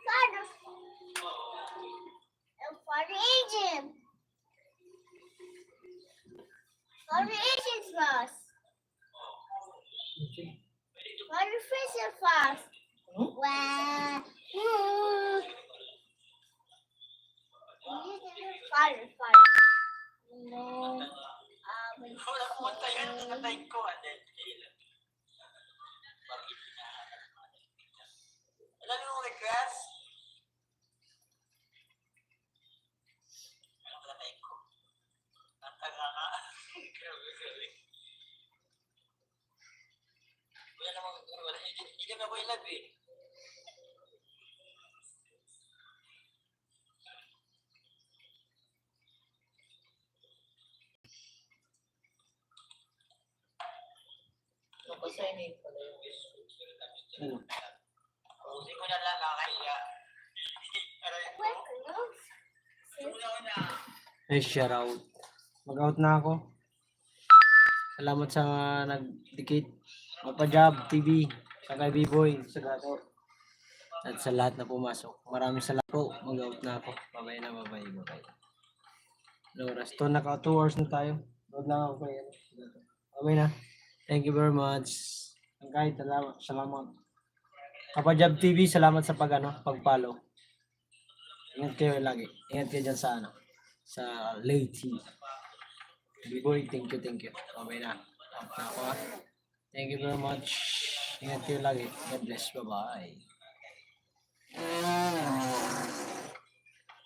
Fire. And fire agent. Fire agent fast. Fire freezer fast. Wow. Fire, fire. No. Wala ko matay. Ano nakatay ko? Ano yun? Bakit hinahanap? Alam mo, request? Ano nakatay ko? Ang taga nga. Grabe. Wala namang, hindi na ko ilag eh. Napasign pala yun. Ano? Hindi ko na lang nakakaya. Aray ko. Wala na. Hey, shout out. Mag-out na ako. Salamat sa nag-dictate. Mapajab TV. Sa kay B-Boy. Sa gato. At sa lahat na pumasok. Maraming salamat po. Mag-out na ako. Bye na, bye. No oras. To, naka 2 hours na tayo. Load lang ako kayo. Bye na. Thank you very much. Guys, salamat. Kapajab TV, salamat sa pag-follow. Ingat kayo lagi. Ingat kayo dyan sa sa Leyte. B-boy, thank you. Okay na. Out na ako. Thank you very much. Ingat kayo lagi. God bless. Bye-bye.